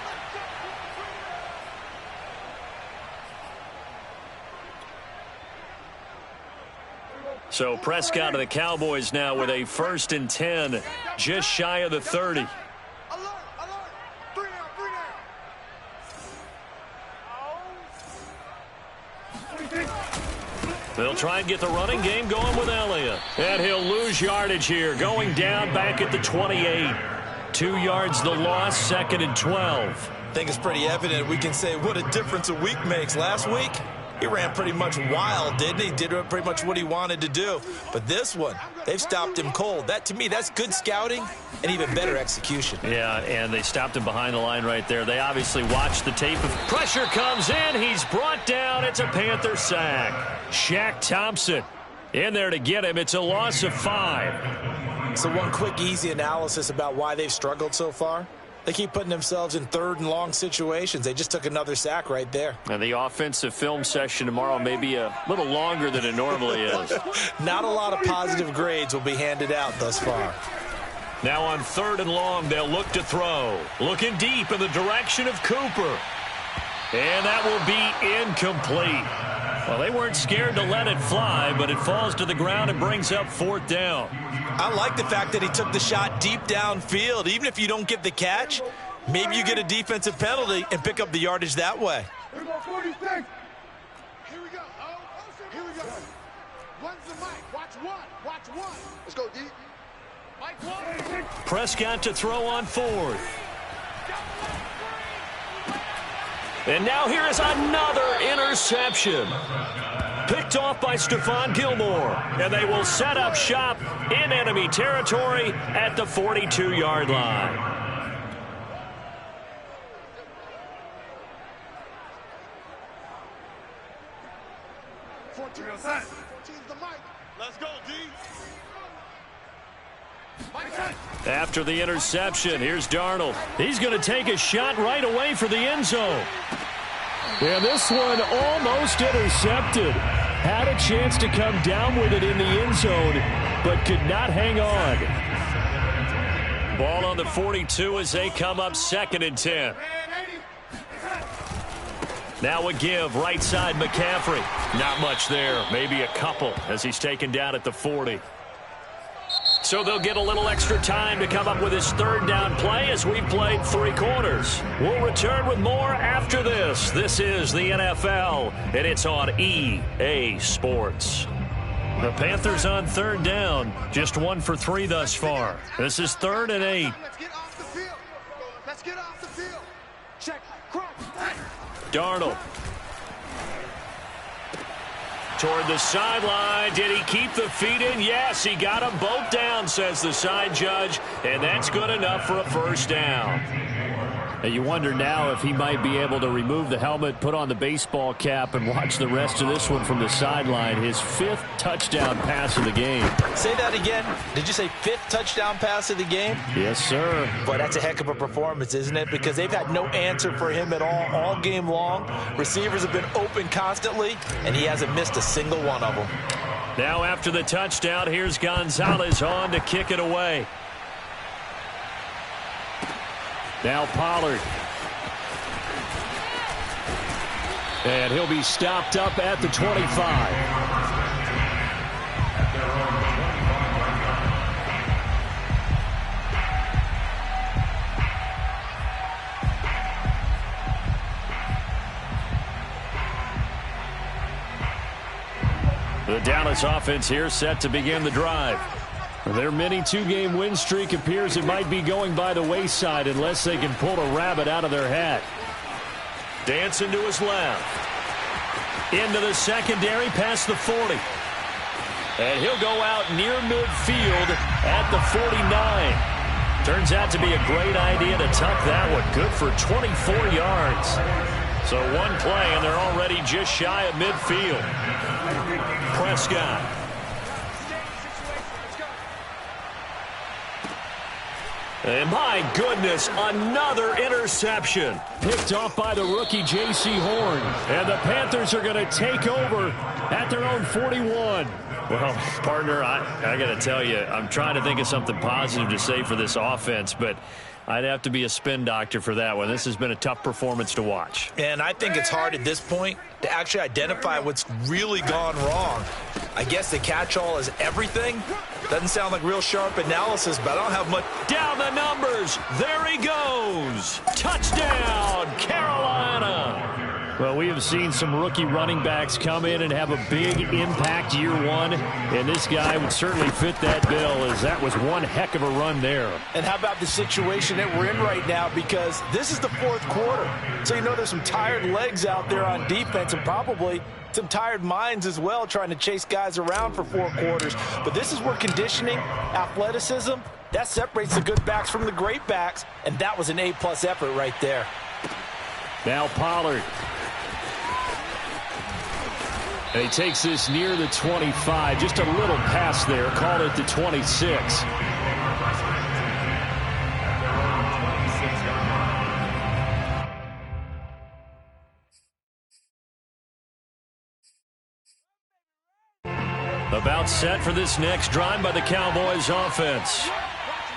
Speaker 1: So Prescott of the Cowboys now with a 1st and 10, just shy of the 30.
Speaker 4: Alert, alert. 3 down.
Speaker 1: They'll try and get the running game going with Elliott. And he'll lose yardage here, going down back at the 28. 2 yards the loss, 2nd and 12.
Speaker 2: I think it's pretty evident. We can say what a difference a week makes. Last week, he ran pretty much wild, didn't he? Did pretty much what he wanted to do. But this one, they've stopped him cold. That, to me, that's good scouting and even better execution.
Speaker 1: Yeah, and they stopped him behind the line right there. They obviously watched the tape. Pressure comes in. He's brought down. It's a Panther sack. Shaq Thompson in there to get him. It's a loss of 5.
Speaker 2: So one quick, easy analysis about why they've struggled so far. They keep putting themselves in 3rd and long situations. They just took another sack right there.
Speaker 1: And the offensive film session tomorrow may be a little longer than it normally is.
Speaker 2: Not a lot of positive grades will be handed out thus far.
Speaker 1: Now on 3rd and long, they'll look to throw. Looking deep in the direction of Cooper. And that will be incomplete. Well, they weren't scared to let it fly, but it falls to the ground and brings up 4th down.
Speaker 2: I like the fact that he took the shot deep downfield. Even if you don't get the catch, maybe you get a defensive penalty and pick up the yardage that way.
Speaker 4: Here we go, 46. Here we go. Here we go. One's the mic. Watch one. Watch one. Let's go, D. Mike, one.
Speaker 1: Prescott to throw on 4th. And now here is another interception. Picked off by Stephon Gilmore. And they will set up shop in enemy territory at the 42-yard line.
Speaker 4: Let's go, D.
Speaker 1: After the interception, here's Darnold. He's going to take a shot right away for the end zone. And this one almost intercepted. Had a chance to come down with it in the end zone, but could not hang on. Ball on the 42 as they come up 2nd and 10. Now a give, right side McCaffrey. Not much there, maybe a couple as he's taken down at the 40. So they'll get a little extra time to come up with his 3rd down play as we've played 3 quarters. We'll return with more after this. This is the NFL, and it's on EA Sports. The Panthers on 3rd down, just 1 for 3 thus far. This is 3rd and 8.
Speaker 4: Let's get off the field. Let's get off the field. Check. Cross.
Speaker 1: Darnold. Toward the sideline. Did he keep the feet in? Yes, he got them both down, says the side judge, and that's good enough for a 1st down. And you wonder now if he might be able to remove the helmet, put on the baseball cap, and watch the rest of this one from the sideline. His 5th touchdown pass of the game.
Speaker 2: Say that again. Did you say 5th touchdown pass of the game?
Speaker 1: Yes, sir.
Speaker 2: Boy, that's a heck of a performance, isn't it? Because they've had no answer for him at all game long. Receivers have been open constantly, and he hasn't missed a single one of them.
Speaker 1: Now after the touchdown, here's Gonzalez on to kick it away. Now Pollard. And he'll be stopped up at the 25. The Dallas offense here set to begin the drive. Their mini 2-game win streak appears it might be going by the wayside unless they can pull a rabbit out of their hat. Dancing to his left. Into the secondary past the 40. And he'll go out near midfield at the 49. Turns out to be a great idea to tuck that one. Good for 24 yards. So one play and they're already just shy of midfield. Prescott. And my goodness, another interception. Picked off by the rookie J.C. Horn. And the Panthers are going to take over at their own 41. Well, partner, I got to tell you, I'm trying to think of something positive to say for this offense, but I'd have to be a spin doctor for that one. This has been a tough performance to watch.
Speaker 2: And I think it's hard at this point to actually identify what's really gone wrong. I guess the catch-all is everything. Doesn't sound like real sharp analysis, but I don't have much.
Speaker 1: Down the numbers. There he goes. Touchdown, Carolina. Well, we have seen some rookie running backs come in and have a big impact year one, and this guy would certainly fit that bill, as that was one heck of a run there.
Speaker 2: And how about the situation that we're in right now, because this is the fourth quarter. So you know there's some tired legs out there on defense and probably some tired minds as well trying to chase guys around for 4 quarters. But this is where conditioning, athleticism, that separates the good backs from the great backs, and that was an A-plus effort right there.
Speaker 1: Now Pollard. And he takes this near the 25. Just a little pass there. Called it the 26. About set for this next drive by the Cowboys offense.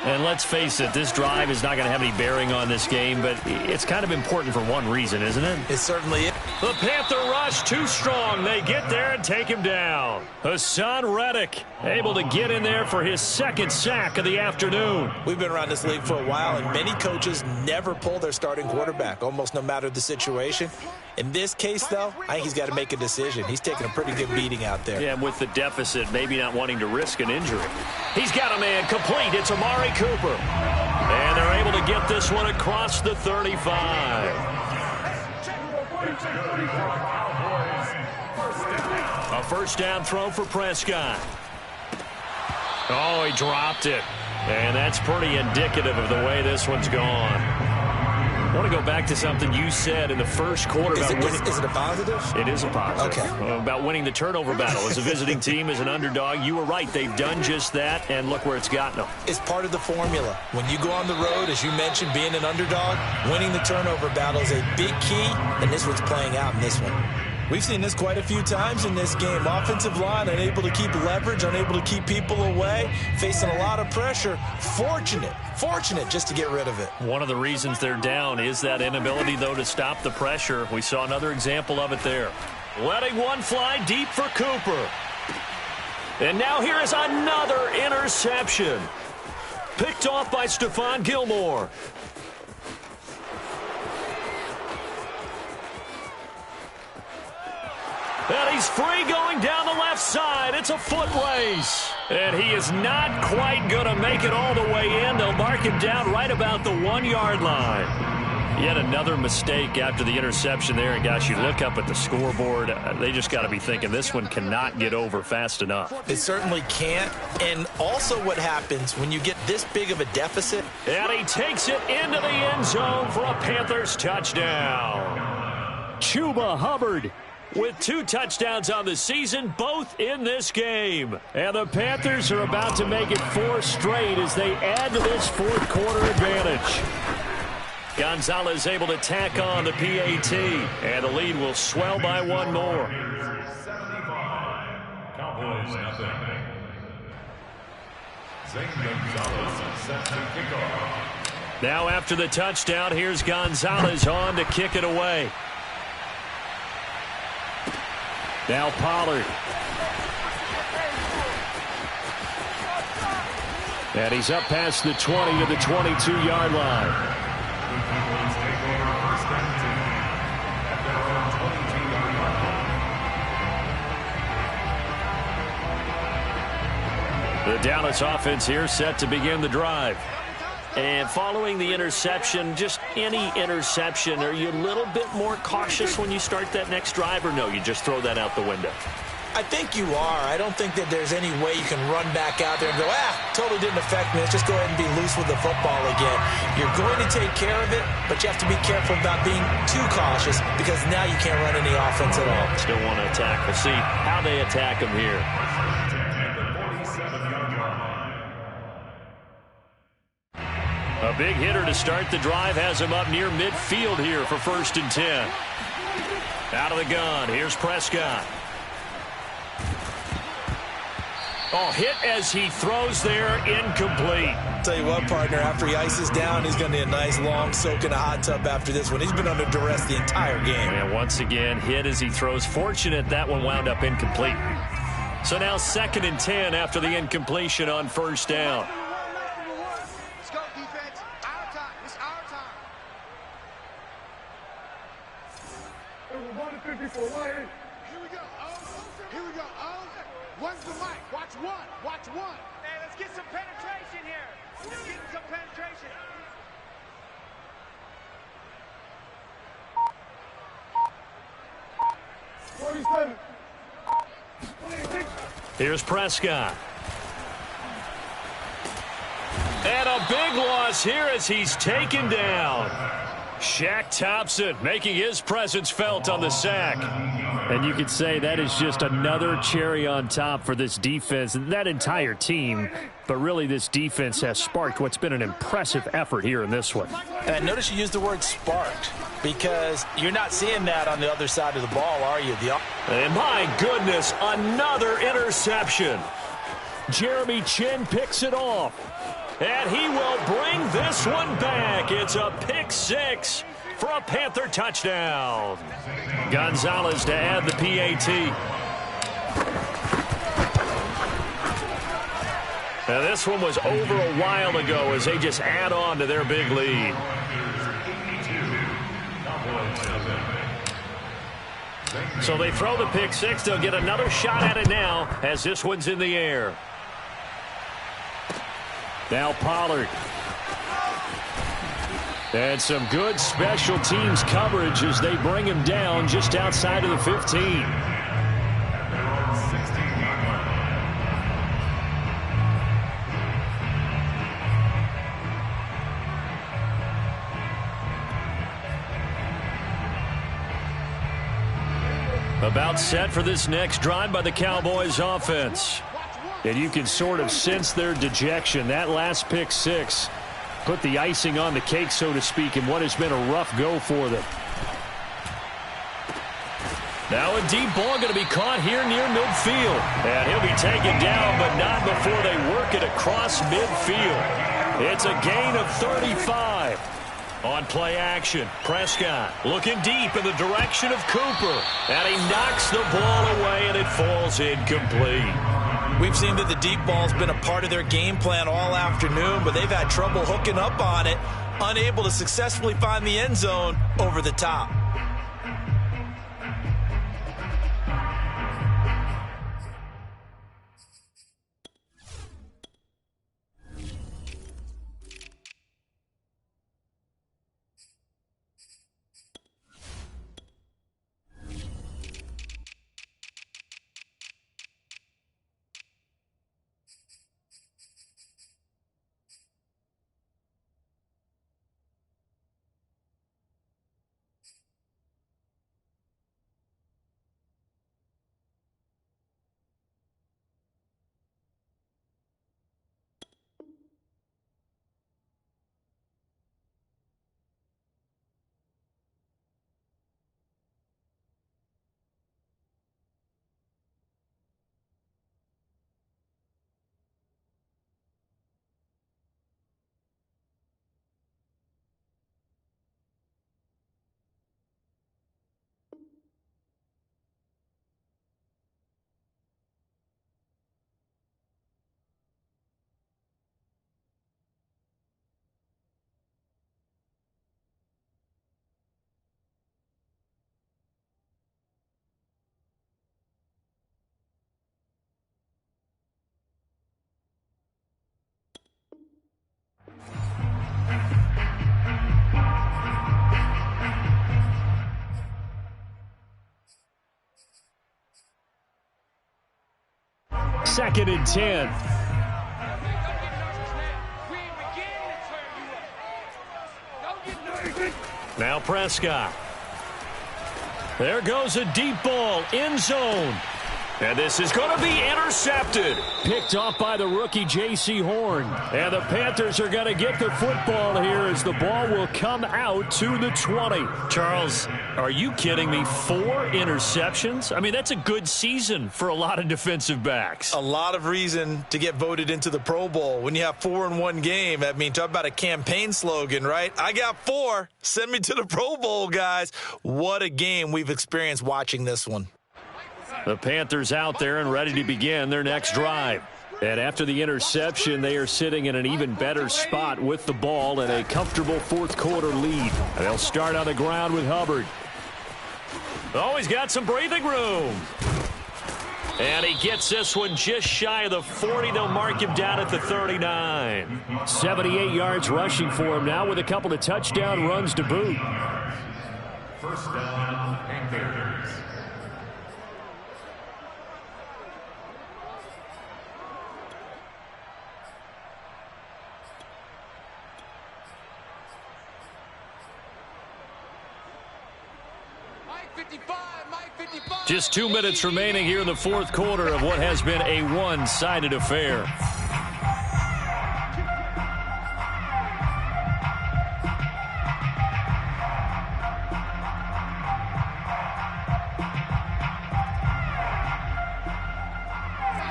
Speaker 1: And let's face it, this drive is not going to have any bearing on this game, but it's kind of important for one reason, isn't it?
Speaker 2: It certainly is.
Speaker 1: The Panther rush too strong. They get there and take him down. Hassan Reddick able to get in there for his second sack of the afternoon.
Speaker 2: We've been around this league for a while, and many coaches never pull their starting quarterback, almost no matter the situation. In this case, though, I think he's got to make a decision. He's taking a pretty good beating out there.
Speaker 1: Yeah, and with the deficit, maybe not wanting to risk an injury. He's got a man complete. It's Amari Cooper. And they're able to get this one across the 35. A first down throw for Prescott. Oh, he dropped it. And that's pretty indicative of the way this one's gone. I want to go back to something you said in the first quarter.
Speaker 2: Is it a positive?
Speaker 1: It is a positive.
Speaker 2: Okay.
Speaker 1: About winning the turnover battle. As a visiting team, as an underdog, you were right. They've done just that, and look where it's gotten them.
Speaker 2: It's part of the formula. When you go on the road, as you mentioned, being an underdog, winning the turnover battle is a big key, and this one's playing out in this one. We've seen this quite a few times in this game. Offensive line unable to keep leverage, unable to keep people away, facing a lot of pressure. Fortunate just to get rid of it.
Speaker 1: One of the reasons they're down is that inability, though, to stop the pressure. We saw another example of it there. Letting one fly deep for Cooper. And now here is another interception. Picked off by Stephon Gilmore. And he's free going down the left side. It's a foot race. And he is not quite going to make it all the way in. They'll mark him down right about the 1-yard line. Yet another mistake after the interception there. And, gosh, you look up at the scoreboard. They just got to be thinking this one cannot get over fast enough.
Speaker 2: It certainly can't. And also what happens when you get this big of a deficit.
Speaker 1: And he takes it into the end zone for a Panthers touchdown. Chuba Hubbard with 2 touchdowns on the season, both in this game. And the Panthers are about to make it 4 straight as they add to this fourth quarter advantage. Gonzalez able to tack on the PAT, and the lead will swell by 1 more.
Speaker 3: 75. Cowboys nothing. Zane Gonzalez set to kick off.
Speaker 1: Now after the touchdown, here's Gonzalez on to kick it away. Now Pollard. And he's up past the 20 to the 22-yard line. The Dallas offense here set to begin the drive. And following the interception, just any interception, are you a little bit more cautious when you start that next drive, or no, you just throw that out the window?
Speaker 2: I think you are. I don't think that there's any way you can run back out there and go, totally didn't affect me. Let's just go ahead and be loose with the football again. You're going to take care of it, but you have to be careful about being too cautious because now you can't run any offense at all.
Speaker 1: Still want to attack. We'll see how they attack him here. big hitter to start the drive has him up near midfield here for 1st and 10. Out of the gun, here's Prescott. Oh, hit as he throws there, incomplete.
Speaker 2: Tell you what, partner, after he ices down, he's going to need a nice long soak in a hot tub after this one. He's been under duress the entire game.
Speaker 1: And once again, hit as he throws. Fortunate that one wound up incomplete. So now 2nd and 10 after the incompletion on 1st down.
Speaker 4: Let's go, defense. Our time. It's our time. Here we go. Here we go. When's the mic? Watch one. Watch one. Hey, let's get some penetration here. Let's get some penetration.
Speaker 1: Here's Prescott. And a big loss here as he's taken down. Shaq Thompson making his presence felt on the sack. And you could say that is just another cherry on top for this defense and that entire team. But really, this defense has sparked what's been an impressive effort here in this one.
Speaker 2: And notice you used the word sparked because you're not seeing that on the other side of the ball, are you?
Speaker 1: And my goodness, another interception. Jeremy Chin picks it off. And he will bring this one back. It's a pick 6 for a Panther touchdown. Gonzalez to add the PAT. Now this one was over a while ago as they just add on to their big lead. So they throw the pick 6. They'll get another shot at it now as this one's in the air. Now Pollard. And some good special teams coverage as they bring him down just outside of the 15. About set for this next drive by the Cowboys offense. And you can sort of sense their dejection. That last pick 6 put the icing on the cake, so to speak, in what has been a rough go for them. Now a deep ball going to be caught here near midfield. And he'll be taken down, but not before they work it across midfield. It's a gain of 35. On play action, Prescott looking deep in the direction of Cooper. And he knocks the ball away, and it falls incomplete.
Speaker 2: We've seen that the deep ball's been a part of their game plan all afternoon, but they've had trouble hooking up on it, unable to successfully find the end zone over the top.
Speaker 1: Second and 10. Now Prescott. There goes a deep ball, end zone. And this is going to be intercepted. Picked off by the rookie J.C. Horn. And the Panthers are going to get the football here as the ball will come out to the 20. Charles, are you kidding me? 4 interceptions? I mean, that's a good season for a lot of defensive backs.
Speaker 2: A lot of reason to get voted into the Pro Bowl. When you have 4 in one game, I mean, talk about a campaign slogan, right? I got 4. Send me to the Pro Bowl, guys. What a game we've experienced watching this one.
Speaker 1: The Panthers out there and ready to begin their next drive. And after the interception, they are sitting in an even better spot with the ball and a comfortable fourth-quarter lead. And they'll start on the ground with Hubbard. Oh, he's got some breathing room. And he gets this one just shy of the 40. They'll mark him down at the 39. 78 yards rushing for him now with a couple of touchdown runs to boot.
Speaker 3: First down, Panthers.
Speaker 1: Just 2 minutes remaining here in the fourth quarter of what has been a one-sided affair.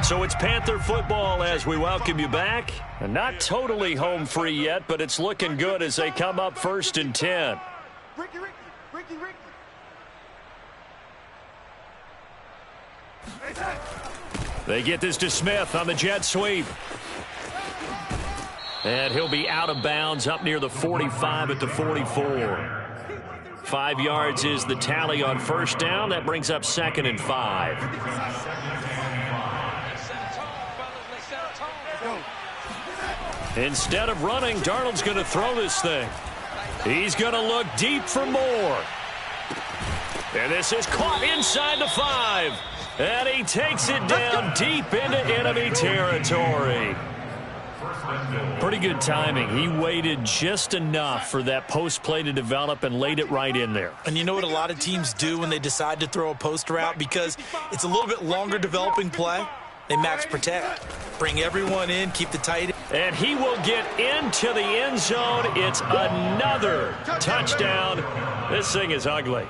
Speaker 1: So it's Panther football as we welcome you back. And not totally home free yet, but it's looking good as they come up 1st and 10.
Speaker 4: Ricky.
Speaker 1: They get this to Smith on the jet sweep. And he'll be out of bounds up near the 45 at the 44. 5 yards is the tally on first down. That brings up 2nd and 5. Instead of running, Darnold's going to throw this thing. He's going to look deep for more. And this is caught inside the 5. And he takes it down deep into enemy territory. Pretty good timing. He waited just enough for that post play to develop and laid it right in there.
Speaker 2: And you know what a lot of teams do when they decide to throw a post route? Because it's a little bit longer developing play. They max protect. Bring everyone in, keep the tight end.
Speaker 1: And he will get into the end zone. It's another touchdown. This thing is ugly.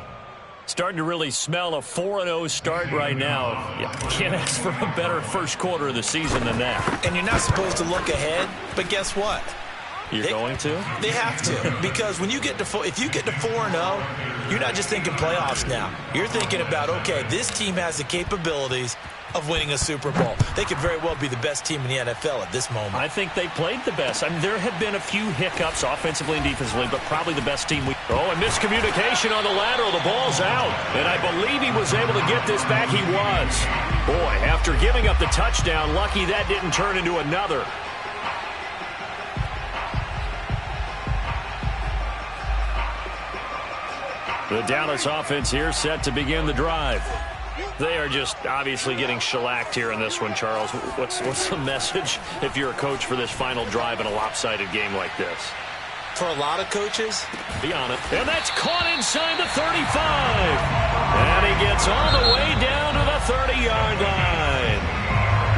Speaker 1: Starting to really smell a 4-0 start right now. You can't ask for a better first quarter of the season than that.
Speaker 2: And you're not supposed to look ahead, but guess what?
Speaker 1: You're going to?
Speaker 2: They have to. Because when you get to if you get to 4-0, you're not just thinking playoffs now. You're thinking about, okay, this team has the capabilities of winning a Super Bowl. They could very well be the best team in the NFL at this moment.
Speaker 1: I think they played the best. I mean, there have been a few hiccups offensively and defensively, but probably the best team. And miscommunication on the lateral. The ball's out. And I believe he was able to get this back. He was. Boy, after giving up the touchdown, lucky that didn't turn into another. The Dallas offense here set to begin the drive. They are just obviously getting shellacked here in this one, Charles. What's the message if you're a coach for this final drive in a lopsided game like this?
Speaker 2: For a lot of coaches,
Speaker 1: be honest. And that's caught inside the 35. And he gets all the way down to the 30-yard line.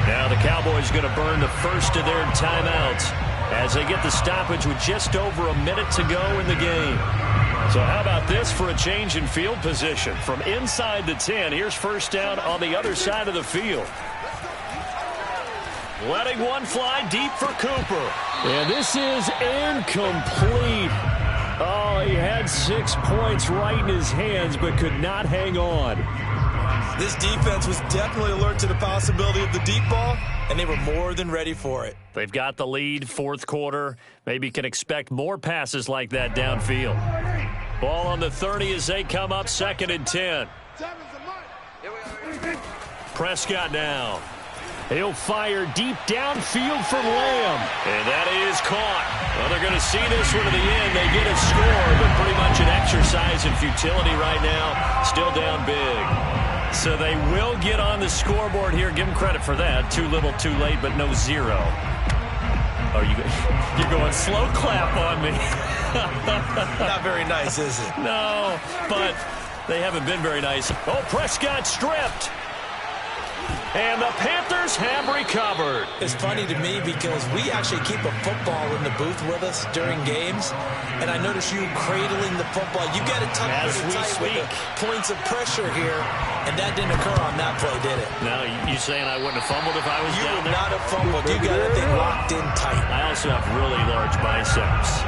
Speaker 1: Now the Cowboys going to burn the first of their timeouts as they get the stoppage with just over a minute to go in the game. So how about this for a change in field position? From inside the 10, here's first down on the other side of the field. Letting one fly deep for Cooper. And this is incomplete. Oh, he had 6 points right in his hands, but could not hang on.
Speaker 2: This defense was definitely alert to the possibility of the deep ball, and they were more than ready for it.
Speaker 1: They've got the lead, fourth quarter. Maybe can expect more passes like that downfield. Ball on the 30 as they come up 2nd and 10. Prescott now. He'll fire deep downfield for Lamb. And that is caught. Well, they're going to see this one to the end. They get a score, but pretty much an exercise in futility right now. Still down big. So they will get on the scoreboard here. Give them credit for that. Too little, too late, but no zero. Oh, you're going slow clap on me.
Speaker 2: Not very nice, is it?
Speaker 1: No, but they haven't been very nice. Oh, Prescott stripped. And the Panthers have recovered.
Speaker 2: It's funny to me because we actually keep a football in the booth with us during games, and I notice you cradling the football. You got it tucked pretty tight with the points of pressure here, and that didn't occur on that play, did it?
Speaker 1: No, you saying I wouldn't have fumbled if I was down there?
Speaker 2: You would not have fumbled. You got everything locked in tight.
Speaker 1: I also have really large biceps.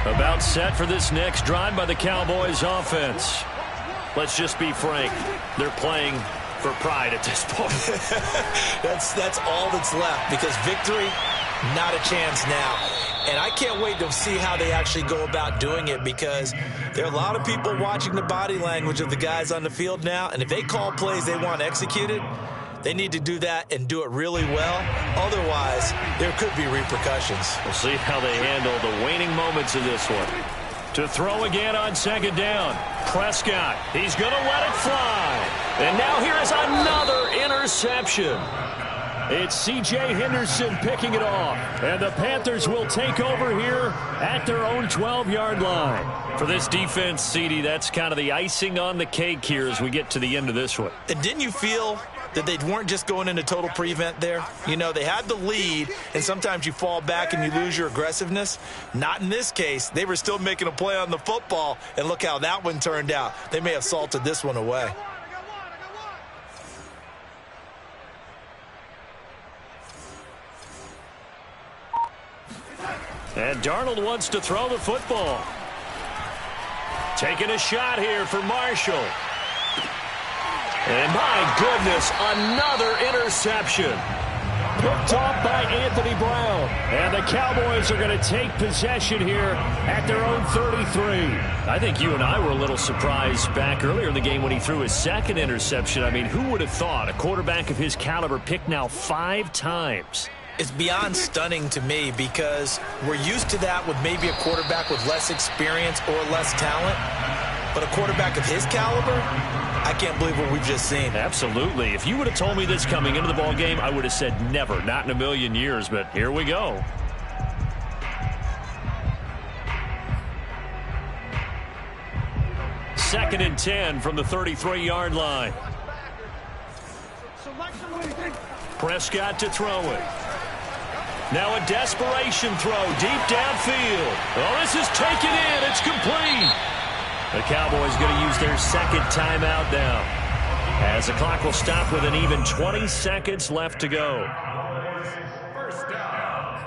Speaker 1: About set for this next drive by the Cowboys offense. Let's just be frank. They're playing for pride at this point.
Speaker 2: That's all that's left, because victory, not a chance now. And I can't wait to see how they actually go about doing it, because there are a lot of people watching the body language of the guys on the field now, and if they call plays they want executed, they need to do that and do it really well. Otherwise, there could be repercussions.
Speaker 1: We'll see how they handle the waning moments of this one. To throw again on second down. Prescott, he's going to let it fly. And now here is another interception. It's C.J. Henderson picking it off. And the Panthers will take over here at their own 12-yard line. For this defense, CD, that's kind of the icing on the cake here as we get to the end of this one.
Speaker 2: And didn't you feel that they weren't just going into total prevent there? You know, they had the lead, and sometimes you fall back and you lose your aggressiveness. Not in this case. They were still making a play on the football, and look how that one turned out. They may have salted this one away.
Speaker 1: And Darnold wants to throw the football. Taking a shot here for Marshall. And my goodness, another interception. Picked off by Anthony Brown. And the Cowboys are going to take possession here at their own 33. I think you and I were a little surprised back earlier in the game when he threw his second interception. I mean, who would have thought a quarterback of his caliber picked now 5 times?
Speaker 2: It's beyond stunning to me, because we're used to that with maybe a quarterback with less experience or less talent. But a quarterback of his caliber, I can't believe what we've just seen.
Speaker 1: Absolutely. If you would have told me this coming into the ball game, I would have said never, not in a million years. But here we go. Second and 10 from the 33-yard line. Prescott to throw it. Now a desperation throw deep downfield. Oh, this is taken in. It's complete. The Cowboys going to use their second timeout now, as the clock will stop with an even 20 seconds left to go.
Speaker 3: First down.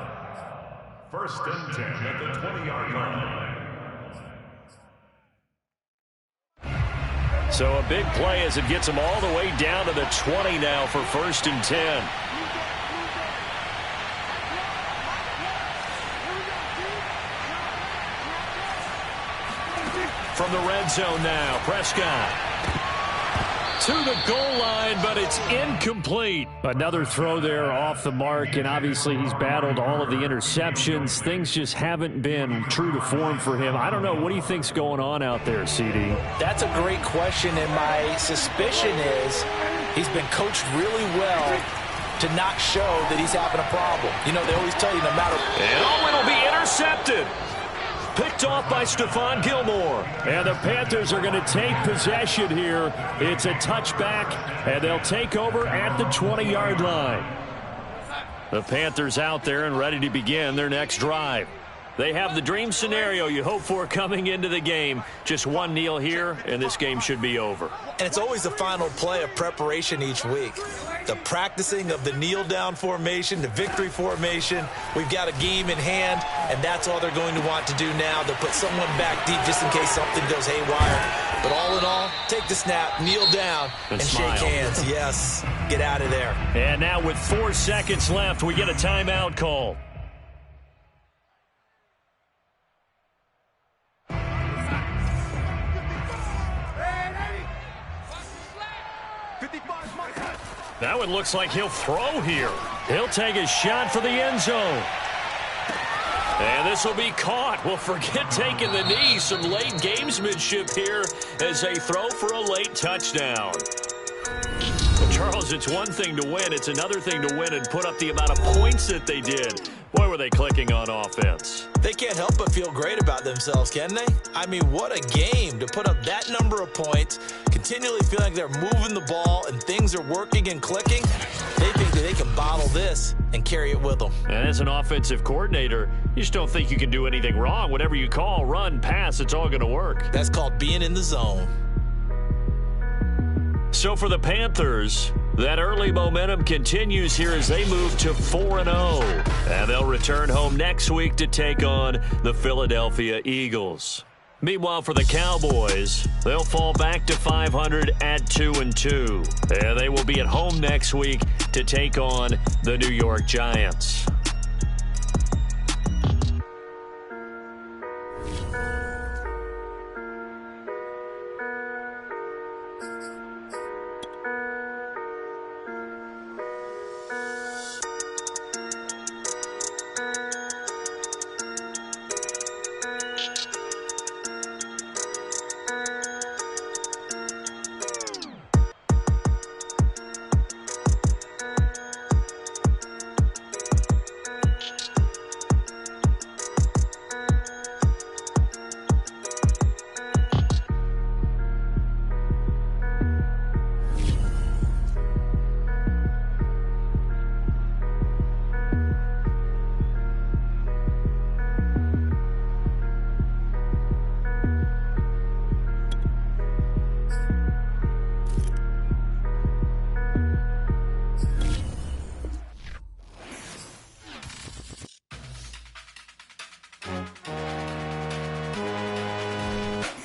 Speaker 3: First and 10 at the 20-yard line.
Speaker 1: So a big play as it gets them all the way down to the 20 now for first and 10. From the red zone now, Prescott to the goal line, but it's incomplete. Another throw there off the mark, and obviously he's battled all of the interceptions. Things just haven't been true to form for him. I don't know. What do you think's going on out there, CD?
Speaker 2: That's a great question, and my suspicion is he's been coached really well to not show that he's having a problem. You know, they always tell you no matter...
Speaker 1: And oh, it'll be intercepted. Picked off by Stephon Gilmore. And the Panthers are going to take possession here. It's a touchback, and they'll take over at the 20-yard line. The Panthers out there and ready to begin their next drive. They have the dream scenario you hope for coming into the game. Just one kneel here, and this game should be over.
Speaker 2: And it's always the final play of preparation each week. The practicing of the kneel-down formation, the victory formation. We've got a game in hand, and that's all they're going to want to do now. They'll put someone back deep just in case something goes haywire. But all in all, take the snap, kneel down, and shake hands. Yes, get out of there.
Speaker 1: And now with 4 seconds left, we get a timeout call. That one looks like he'll throw here. He'll take a shot for the end zone. And this will be caught. Well, forget taking the knee. Some late gamesmanship here as they throw for a late touchdown. Well, Charles, it's one thing to win. It's another thing to win and put up the amount of points that they did. Boy, were they clicking on offense.
Speaker 2: They can't help but feel great about themselves, can they? I mean, what a game to put up that number of points, continually feeling like they're moving the ball and things are working and clicking. They think that they can bottle this and carry it with them.
Speaker 1: And as an offensive coordinator, you just don't think you can do anything wrong. Whatever you call, run, pass, it's all going to work.
Speaker 2: That's called being in the zone.
Speaker 1: So for the Panthers, that early momentum continues here as they move to 4-0. And they'll return home next week to take on the Philadelphia Eagles. Meanwhile, for the Cowboys, they'll fall back to 500 at 2-2. And they will be at home next week to take on the New York Giants.